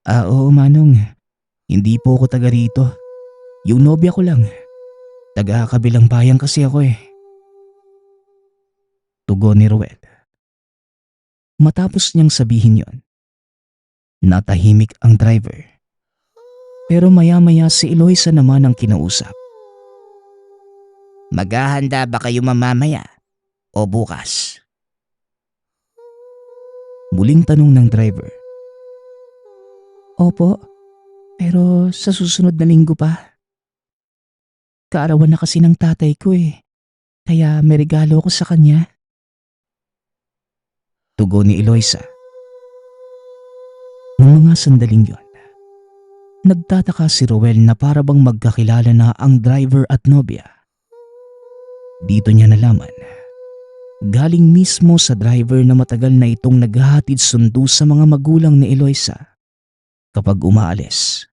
Oo, Manong. Hindi po ako taga rito. Yung nobya ko lang. Taga kabilang bayan kasi ako eh. Tugon ni Roel. Matapos niyang sabihin yon, natahimik ang driver. Pero maya-maya si Eloisa naman ang kinausap. Maghahanda ba kayo mamamaya o bukas? Muling tanong ng driver. Opo, pero sa susunod na linggo pa. Kaarawan na kasi ng tatay ko eh, kaya may regalo ko sa kanya. Tugon ni Eloisa. Nung mga sandaling yon, nagtataka si Roel na para bang magkakilala na ang driver at nobya. Dito niya nalaman, galing mismo sa driver na matagal na itong naghahatid sundo sa mga magulang ni Eloisa kapag umaalis.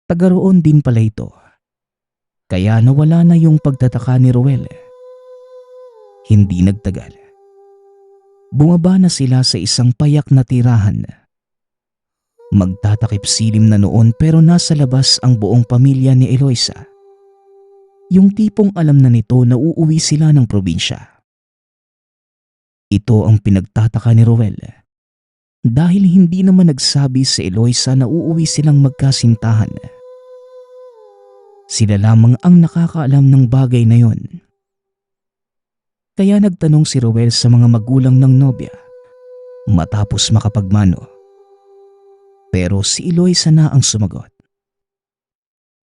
Taga roon din pala ito, kaya nawala na yung pagtataka ni Roel. Hindi nagtagal. Bumaba na sila sa isang payak na tirahan. Magtatakip silim na noon pero nasa labas ang buong pamilya ni Eloisa. Yung tipong alam na nito na uuwi sila ng probinsya. Ito ang pinagtataka ni Roel. Dahil hindi naman nagsabi si Eloisa na uuwi silang magkasintahan. Sila lamang ang nakakaalam ng bagay na yon. Kaya nagtanong si Roel sa mga magulang ng nobya matapos makapagmano. Pero si Eloisa na ang sumagot.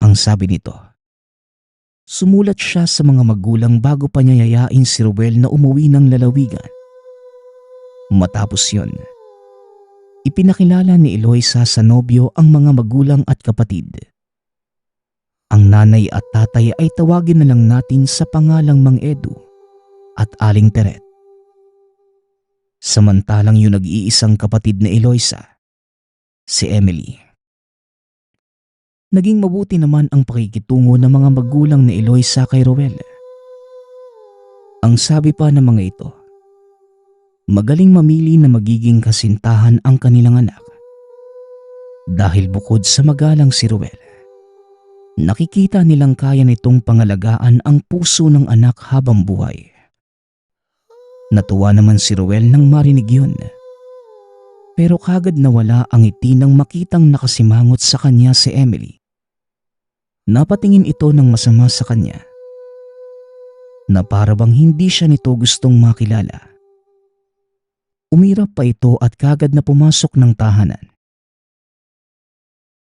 Ang sabi nito, sumulat siya sa mga magulang bago pa niya yayain si Roel na umuwi ng lalawigan. Matapos yon, ipinakilala ni Eloisa sa nobyo ang mga magulang at kapatid. Ang nanay at tatay ay tawagin na lang natin sa pangalang Mang Edu at Aling Teret. Samantalang yung nag-iisang kapatid ni Eloisa, si Emily. Naging mabuti naman ang pakikitungo ng mga magulang ni Eloisa kay Roel. Ang sabi pa ng mga ito, magaling mamili na magiging kasintahan ang kanilang anak. Dahil bukod sa magalang si Roel, nakikita nilang kaya nitong pangalagaan ang puso ng anak habang buhay. Natuwa naman si Roel nang marinig yun. Pero kagad nawala ang ngiti nang makitang nakasimangot sa kanya si Emily. Napatingin ito ng masama sa kanya, na para bang hindi siya nito gustong makilala. Umirap pa ito at kagad na pumasok ng tahanan.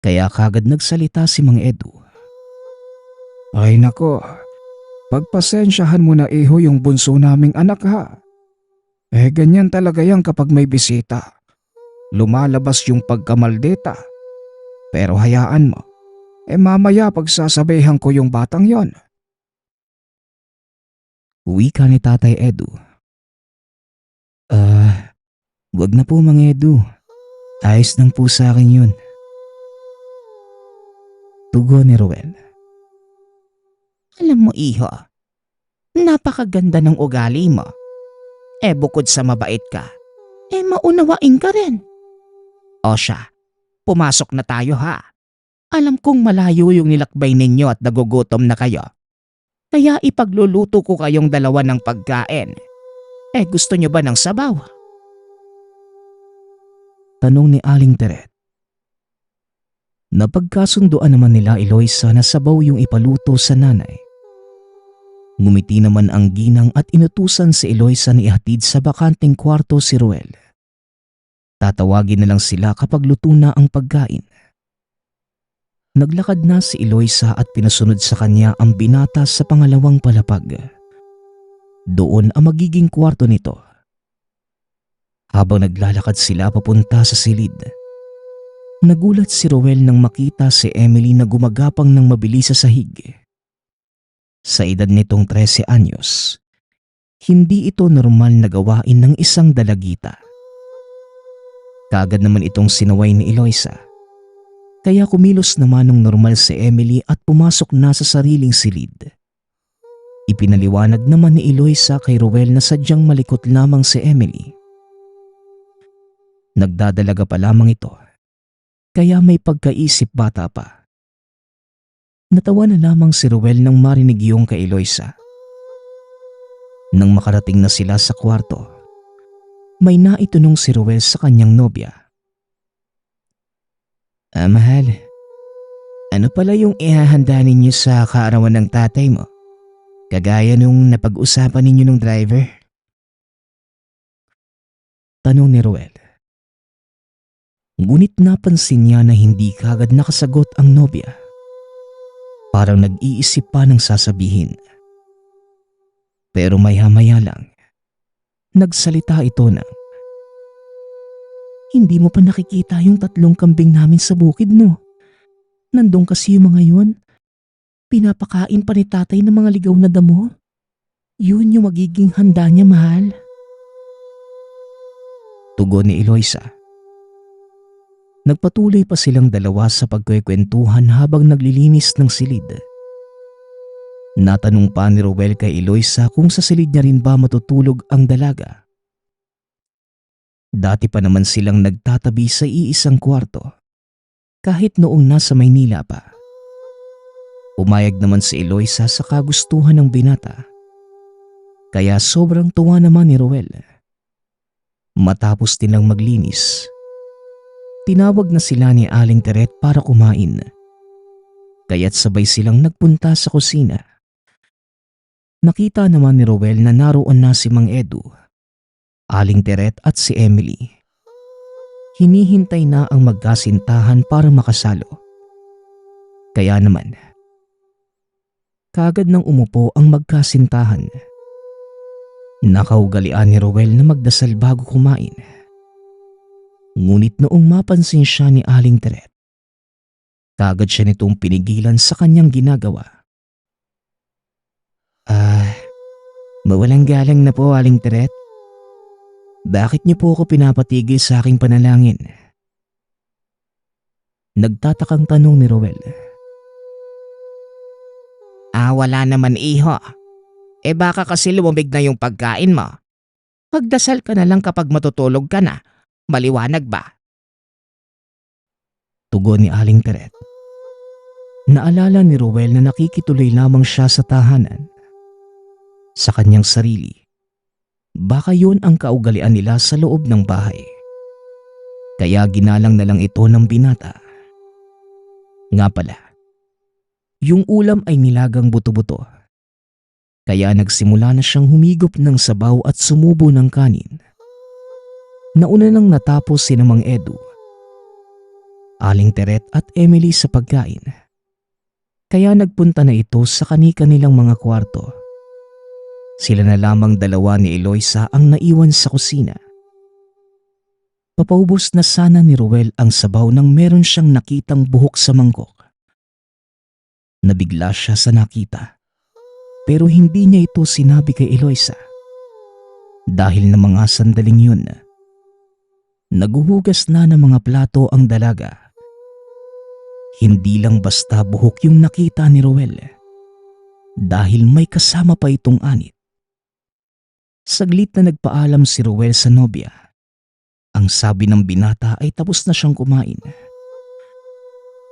Kaya kagad nagsalita si Mang Edu. Ay nako, pagpasensyahan mo na iho yung bunso naming anak ha. Ganyan talaga yan kapag may bisita. Lumalabas yung pagkamaldita. Pero hayaan mo, mamaya pagsasabihan ko yung batang yon. Wika ni Tatay Edu. Wag na po Mang Edu. Ayos lang po sa akin yun. Tugon ni Roel. Alam mo, iho, napakaganda ng ugali mo. Bukod sa mabait ka, maunawain ka rin. O siya, pumasok na tayo ha. Alam kong malayo yung nilakbay ninyo at nagugutom na kayo. Kaya ipagluluto ko kayong dalawa ng pagkain. Gusto nyo ba ng sabaw? Tanong ni Aling Teret. Napagkasunduan naman nila Eloisa na sabaw yung ipaluto sa nanay. Ngumiti naman ang ginang at inutusan si Eloisa na ihatid sa bakanteng kwarto si Ruel. Tatawagin na lang sila kapag luto na ang pagkain. Naglakad na si Eloisa at pinasunod sa kanya ang binata sa pangalawang palapag. Doon ang magiging kwarto nito. Habang naglalakad sila papunta sa silid, nagulat si Ruel nang makita si Emily na gumagapang ng mabilis sa sahig. Sa edad nitong 13 anyos, hindi ito normal na gawain ng isang dalagita. Kaagad naman itong sinaway ni Eloisa, kaya kumilos naman ng normal si Emily at pumasok na sa sariling silid. Ipinaliwanag naman ni Eloisa kay Ruel na sadyang malikot lamang si Emily. Nagdadalaga pa lamang ito, kaya may pagkaisip bata pa. Natawa na lamang si Ruel nang marinig yung kay Eloisa. Nang makarating na sila sa kwarto, may naitunong si Ruel sa kanyang nobya. Mahal, ano pala yung ihahanda ninyo sa kaarawan ng tatay mo? Kagaya nung napag-usapan ninyo ng driver? Tanong ni Ruel. Ngunit napansin niya na hindi kagad nakasagot ang nobya. Parang nag-iisip pa ng sasabihin. Pero maya-maya lang, nagsalita ito na, "Hindi mo pa nakikita yung 3 kambing namin sa bukid, no? Nandun kasi yung mga yun. Pinapakain pa ni tatay ng mga ligaw na damo. Yun yung magiging handa niya, mahal." Tugon ni Eloisa. Nagpatuloy pa silang dalawa sa pagkwekwentuhan habang naglilinis ng silid. Natanong pa ni Ruel kay Eloisa kung sa silid niya rin ba matutulog ang dalaga. Dati pa naman silang nagtatabi sa iisang kwarto, kahit noong nasa Maynila pa. Pumayag naman si Eloisa sa kagustuhan ng binata, kaya sobrang tuwa naman ni Ruel. Matapos nilang maglinis, tinawag na sila ni Aling Teret para kumain. Kaya't sabay silang nagpunta sa kusina. Nakita naman ni Ruel na naroon na si Mang Edu, Aling Teret at si Emily. Hinihintay na ang magkasintahan para makasalo. Kaya naman, kaagad nang umupo ang magkasintahan. Nakaugalian ni Ruel na magdasal bago kumain. Ngunit noong mapansin siya ni Aling Teret, kaagad siya nitong pinigilan sa kanyang ginagawa. Mawalang galang na po, Aling Teret. Bakit niyo po ako pinapatigil sa aking panalangin? Nagtatakang tanong ni Ruel. Wala naman iho. Baka kasi lumamig na yung pagkain mo. Magdasal ka na lang kapag matutulog ka na. Maliwanag ba? Tugon ni Aling Teret. Naalala ni Ruel na nakikituloy lamang siya sa tahanan. Sa kanyang sarili. Baka yun ang kaugalian nila sa loob ng bahay. Kaya ginalang na lang ito ng binata. Nga pala, yung ulam ay nilagang buto-buto. Kaya nagsimula na siyang humigop ng sabaw at sumubo ng kanin. Nauna nang natapos si Mang Edu, Aling Teret at Emily sa pagkain. Kaya nagpunta na ito sa kani-kanilang mga kwarto. Sila na lamang dalawa ni Eloisa ang naiwan sa kusina. Papaubos na sana ni Ruel ang sabaw nang meron siyang nakitang buhok sa mangkok. Nabigla siya sa nakita, pero hindi niya ito sinabi kay Eloisa. Dahil na mga sandaling yun, naguhugas na ng mga plato ang dalaga. Hindi lang basta buhok yung nakita ni Ruel, dahil may kasama pa itong anit. Saglit na nagpaalam si Ruel sa nobya. Ang sabi ng binata ay tapos na siyang kumain.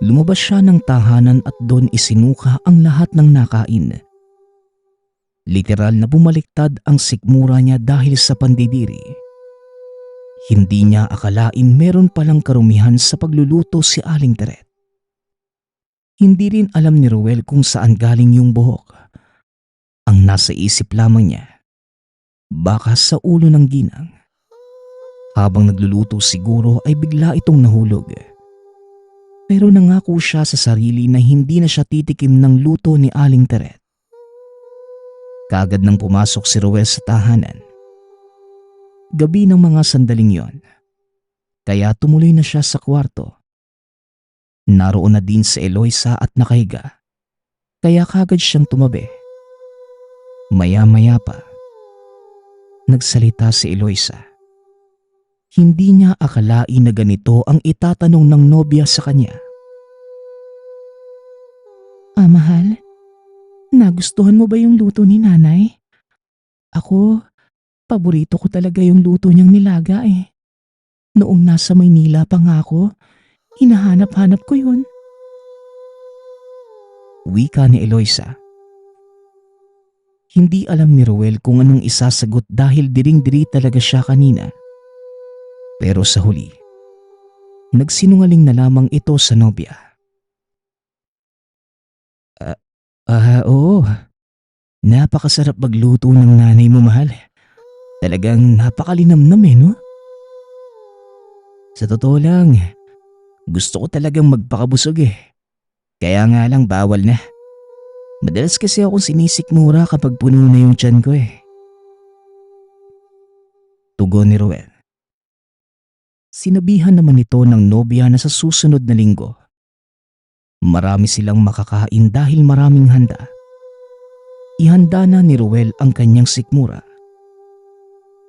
Lumabas siya ng tahanan at doon isinuka ang lahat ng nakain. Literal na bumaliktad ang sikmura niya dahil sa pandidiri. Hindi niya akalain meron palang karumihan sa pagluluto si Aling Teret. Hindi rin alam ni Ruel kung saan galing yung buhok. Ang nasa isip lamang niya, baka sa ulo ng ginang. Habang nagluluto siguro ay bigla itong nahulog. Pero nangako siya sa sarili na hindi na siya titikim ng luto ni Aling Teret. Kaagad nang pumasok si Ruel sa tahanan. Gabi ng mga sandaling yon, kaya tumuloy na siya sa kwarto. Naroon na din si Eloisa at nakahiga, kaya kaagad siyang tumabi. Maya-maya pa, nagsalita si Eloisa. Hindi niya akalain na ganito ang itatanong ng nobya sa kanya. Mahal, nagustuhan mo ba yung luto ni nanay? Ako, paborito ko talaga yung luto niyang nilaga eh. Noong nasa Maynila pa nga ako, hinahanap-hanap ko yun. Wika ni Eloisa. Hindi alam ni Ruel kung anong isasagot dahil diring-diri talaga siya kanina. Pero sa huli, nagsinungaling na lamang ito sa nobya. Oo. Napakasarap magluto ng nanay mo, mahal. Talagang napakalinamnam eh, no? Sa totoo lang, gusto ko talagang magpakabusog eh. Kaya nga lang bawal na. Madalas kasi akong sinisikmura kapag puno na yung tiyan ko eh. Tugon ni Ruel. Sinabihan naman ito ng nobya na sa susunod na linggo, marami silang makakain dahil maraming handa. Ihanda na ni Ruel ang kanyang sikmura.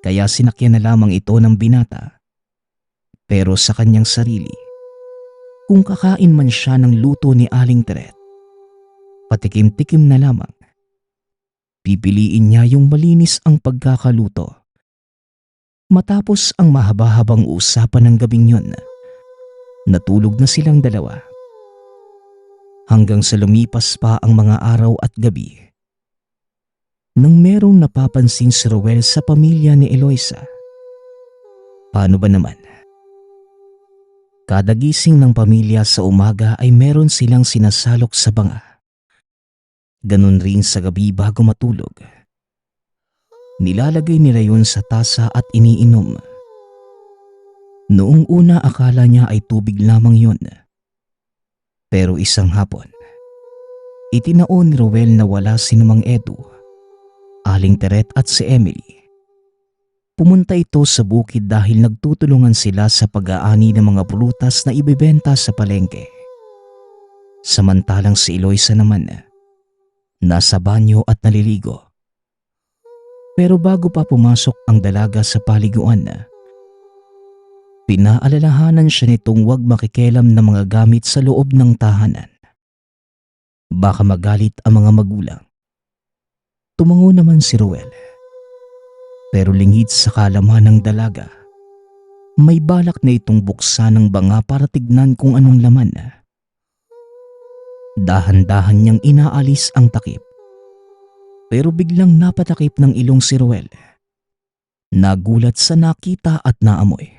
Kaya sinakyan na lamang ito ng binata. Pero sa kanyang sarili, kung kakain man siya ng luto ni Aling Teret, patikim-tikim na lamang. Pipiliin niya yung malinis ang pagkakaluto. Matapos ang mahaba-habang usapan ng gabing yun, natulog na silang dalawa. Hanggang sa lumipas pa ang mga araw at gabi. Nang merong napapansin si Ruel sa pamilya ni Eloisa. Paano ba naman? Kada gising ng pamilya sa umaga ay meron silang sinasalok sa banga. Ganon rin sa gabi bago matulog. Nilalagay nila yun sa tasa at iniinom. Noong una akala niya ay tubig lamang yun. Pero isang hapon, itinaon ni Ruel na wala sinumang Edu, Aling Teret at si Emily. Pumunta ito sa bukid dahil nagtutulungan sila sa pag-aani ng mga prutas na ibebenta sa palengke. Samantalang si Eloisa naman, nasa banyo at naliligo. Pero bago pa pumasok ang dalaga sa paliguan, pinaalalahanan siya nitong huwag makikialam ng mga gamit sa loob ng tahanan. Baka magalit ang mga magulang. Tumango naman si Ruel. Pero lingid sa kalaman ng dalaga, may balak na itong buksan ng banga para tignan kung anong laman. Dahan-dahan niyang inaalis ang takip. Pero biglang napatakip ng ilong si Ruel. Nagulat sa nakita at naamoy.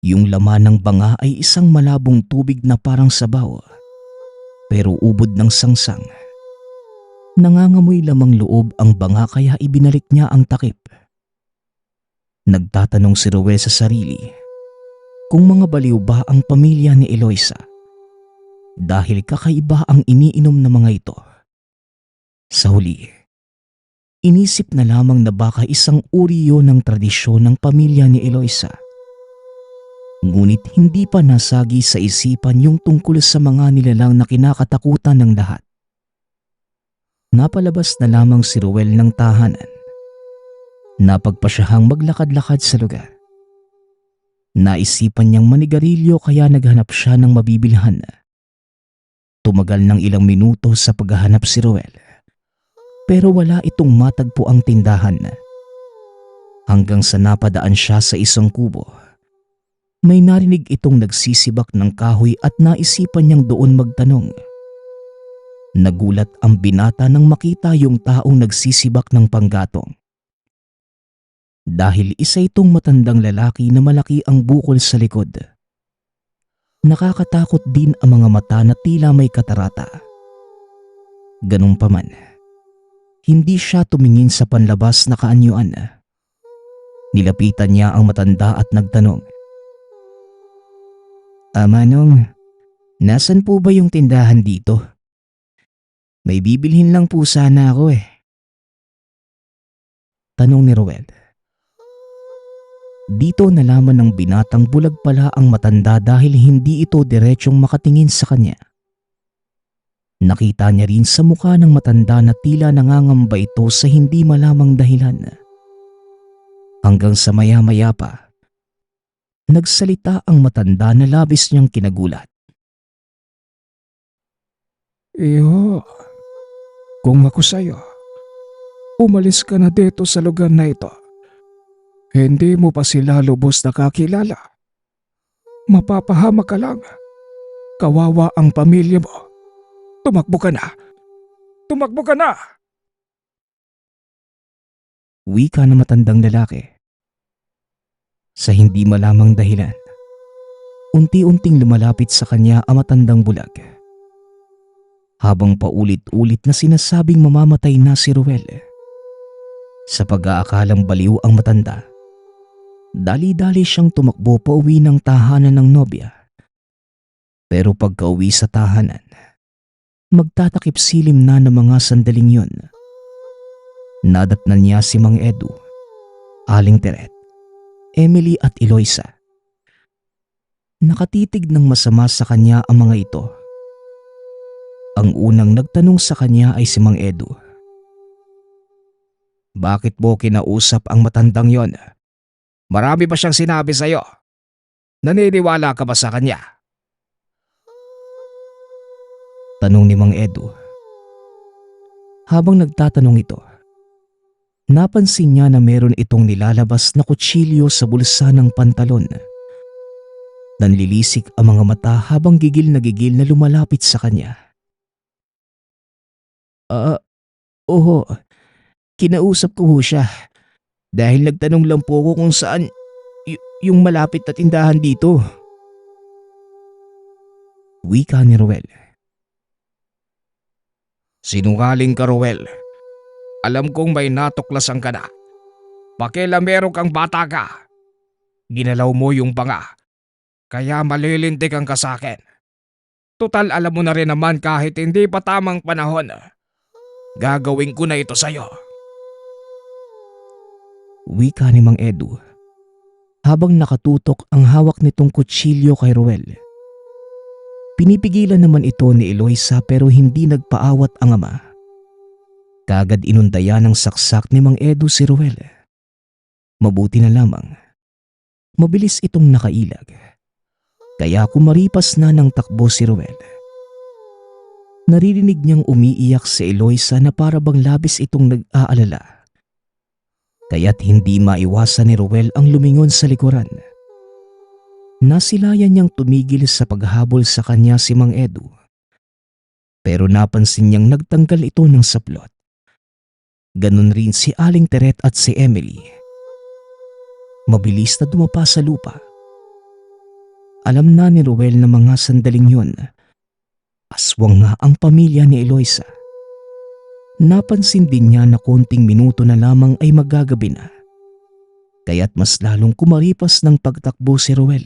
Yung laman ng banga ay isang malabong tubig na parang sabaw, pero ubod ng sangsang. Nangangamoy lamang loob ang banga kaya ibinalik niya ang takip. Nagtatanong si Ruel sa sarili kung mga baliw ba ang pamilya ni Eloisa dahil kakaiba ang iniinom na mga ito. Sa huli, inisip na lamang na baka isang uri yun ng tradisyon ng pamilya ni Eloisa. Ngunit hindi pa nasagi sa isipan yung tungkol sa mga nilalang na kinakatakutan ng lahat. Napalabas na lamang si Ruel ng tahanan. Napagpasyahang maglakad-lakad sa lugar. Naisipan niyang manigarilyo kaya naghanap siya ng mabibilhan. Tumagal ng ilang minuto sa paghahanap si Ruel. Pero wala itong matagpo ang tindahan. Hanggang sa napadaan siya sa isang kubo. May narinig itong nagsisibak ng kahoy at naisipan niyang doon magtanong. Nagulat ang binata nang makita yung taong nagsisibak ng panggatong. Dahil isa itong matandang lalaki na malaki ang bukol sa likod. Nakakatakot din ang mga mata na tila may katarata. Ganun pa man, hindi siya tumingin sa panlabas na kaanyuan. Nilapitan niya ang matanda at nagtanong, Manong, nasan po ba yung tindahan dito? May bibilhin lang po sana ako eh. Tanong ni Ruel. Dito nalaman ng binatang bulag pala ang matanda dahil hindi ito diretsyong makatingin sa kanya. Nakita niya rin sa mukha ng matanda na tila nangangamba ito sa hindi malamang dahilan. Hanggang sa maya-maya pa, nagsalita ang matanda na labis niyang kinagulat. Iyo, kung ako sa'yo, umalis ka na dito sa lugar na ito. Hindi mo pa sila lubos nakakilala. Mapapahama ka lang. Kawawa ang pamilya mo. Tumakbo ka na! Tumakbo ka na! Wika na matandang lalaki. Sa hindi malamang dahilan, unti-unting lumalapit sa kanya ang matandang bulag. Habang paulit-ulit na sinasabing mamamatay na si Ruel. Sa pag-aakalang baliw ang matanda, dali-dali siyang tumakbo pauwi ng tahanan ng nobya. Pero pagka-uwi sa tahanan, magtatakip silim na ng mga sandaling yun. Nadatnan niya si Mang Edu, Aling Teret, Emily at Eloisa. Nakatitig ng masama sa kanya ang mga ito. Ang unang nagtanong sa kanya ay si Mang Edu. Bakit mo kinausap ang matandang yon? Marami pa siyang sinabi sa'yo. Naniniwala ka ba sa kanya? Tanong ni Mang Edu. Habang nagtatanong ito, napansin niya na meron itong nilalabas na kutsilyo sa bulsa ng pantalon. Nanlilisik ang mga mata habang gigil na lumalapit sa kanya. Oo, kinausap ko ho siya. Dahil nagtanong lang po ako kung saan yung malapit na tindahan dito. Wika ni Ruel. Sinungaling ka, Ruel. Alam kong may natuklasan ka na. Pakialamero kang bata ka. Ginalaw mo yung panga. Kaya malilintikan ka sa akin. Tutal alam mo na rin naman kahit hindi pa tamang panahon. Gagawin ko na ito sa'yo. Wika ni Mang Edu habang nakatutok ang hawak nitong kutsilyo kay Ruel. Pinipigilan naman ito ni Eloisa pero hindi nagpaawat ang ama. Kagad inundaya ng saksak ni Mang Edu si Ruel. Mabuti na lamang, mabilis itong nakailag. Kaya kumaripas na ng takbo si Ruel. Naririnig niyang umiiyak si Eloisa na para bang labis itong nag-aalala. Kaya't hindi maiwasan ni Ruel ang lumingon sa likuran. Nasilayan niyang tumigil sa paghabol sa kanya si Mang Edu. Pero napansin niyang nagtanggal ito ng saplot. Ganun rin si Aling Teret at si Emily. Mabilis na dumapa sa lupa. Alam na ni Ruel na mga sandaling yun, aswang nga ang pamilya ni Eloisa. Napansin din niya na konting minuto na lamang ay magagabi na. Kaya't mas lalong kumaripas ng pagtakbo si Ruel.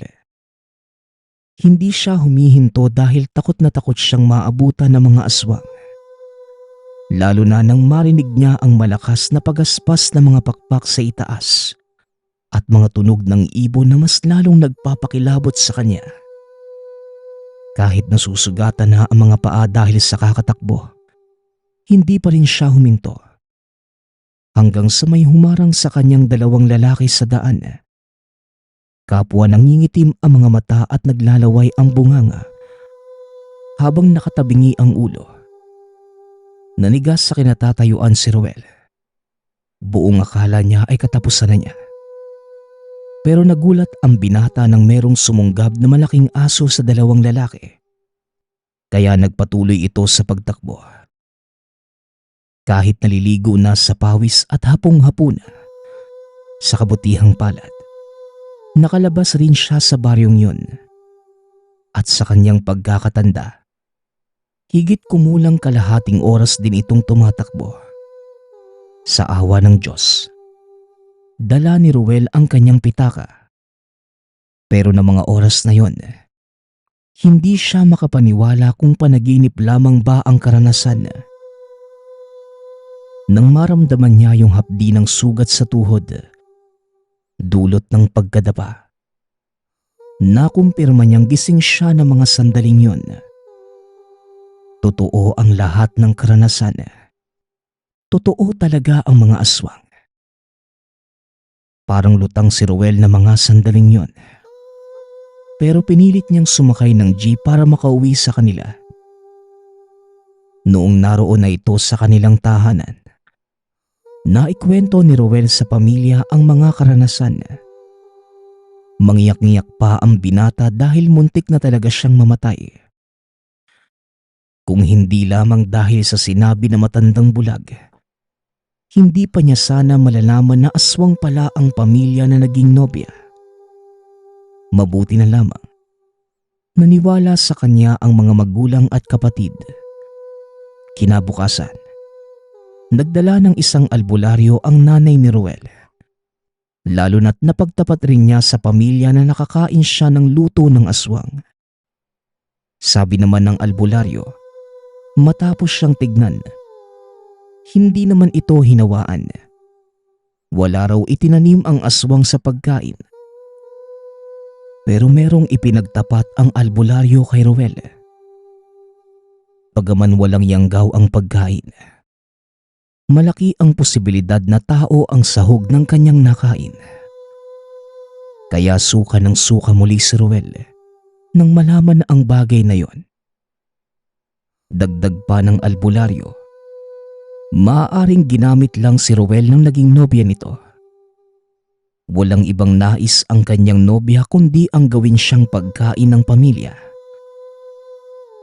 Hindi siya humihinto dahil takot na takot siyang maabutan ng mga aswang. Lalo na nang marinig niya ang malakas na pagaspas ng mga pakpak sa itaas at mga tunog ng ibon na mas lalong nagpapakilabot sa kanya. Kahit nasusugatan na ang mga paa dahil sa kakatakbo, hindi pa rin siya huminto. Hanggang sa may humarang sa kanyang dalawang lalaki sa daan. Kapwa nangingitim ang mga mata at naglalaway ang bunganga habang nakatabingi ang ulo. Nanigas sa kinatatayuan si Ruel. Buong akala niya ay katapusan na niya. Pero nagulat ang binata nang merong sumunggab na malaking aso sa dalawang lalaki. Kaya nagpatuloy ito sa pagtakbo. Kahit naliligo na sa pawis at hapong-hapuna, sa kabutihang palad, nakalabas rin siya sa baryong yun. At sa kanyang pagkakatanda, higit kumulang kalahating oras din itong tumatakbo. Sa awa ng Diyos, dala ni Ruel ang kanyang pitaka. Pero na mga oras na yon, hindi siya makapaniwala kung panaginip lamang ba ang karanasan. Nang maramdaman niya yung hapdi ng sugat sa tuhod, dulot ng pagkadapa, nakumpirma niyang gising siya ng mga sandaling yon. Totoo ang lahat ng karanasan. Totoo talaga ang mga aswang. Parang lutang si Ruel na mga sandaling yon. Pero pinilit niyang sumakay ng jeep para makauwi sa kanila. Noong naroon na ito sa kanilang tahanan, naikwento ni Ruel sa pamilya ang mga karanasan. Mangiyak-ngiyak pa ang binata dahil muntik na talaga siyang mamatay. Kung hindi lamang dahil sa sinabi na matandang bulag, hindi pa niya sana malalaman na aswang pala ang pamilya na naging nobya. Mabuti na lamang naniwala sa kanya ang mga magulang at kapatid. Kinabukasan, nagdala ng isang albularyo ang nanay ni Ruel. Lalo na't napagtapat rin niya sa pamilya na nakakain siya ng luto ng aswang. Sabi naman ng albularyo, matapos siyang tignan, hindi naman ito hinawaan. Wala raw itinanim ang aswang sa pagkain. Pero merong ipinagtapat ang albularyo kay Ruel. Bagaman walang yanggaw ang pagkain, malaki ang posibilidad na tao ang sahog ng kanyang nakain. Kaya suka ng suka muli si Ruel nang malaman ang bagay na yon. Dagdag pa ng albularyo, maaaring ginamit lang si Ruel nang naging nobya nito. Walang ibang nais ang kanyang nobya kundi ang gawin siyang pagkain ng pamilya.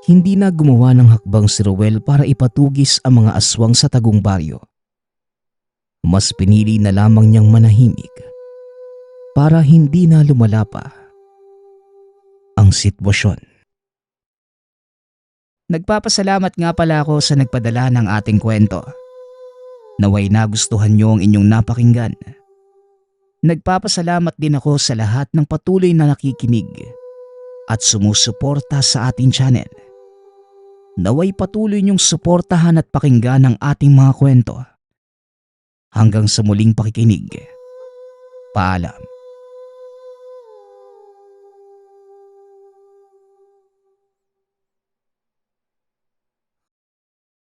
Hindi na gumawa ng hakbang si Ruel para ipatugis ang mga aswang sa tagong baryo. Mas pinili na lamang niyang manahimik para hindi na lumala pa ang sitwasyon. Nagpapasalamat nga pala ako sa nagpadala ng ating kwento. Naway nagustuhan niyo ang inyong napakinggan. Nagpapasalamat din ako sa lahat ng patuloy na nakikinig at sumusuporta sa ating channel. Naway patuloy niyong suportahan at pakinggan ang ating mga kwento. Hanggang sa muling pakikinig. Paalam.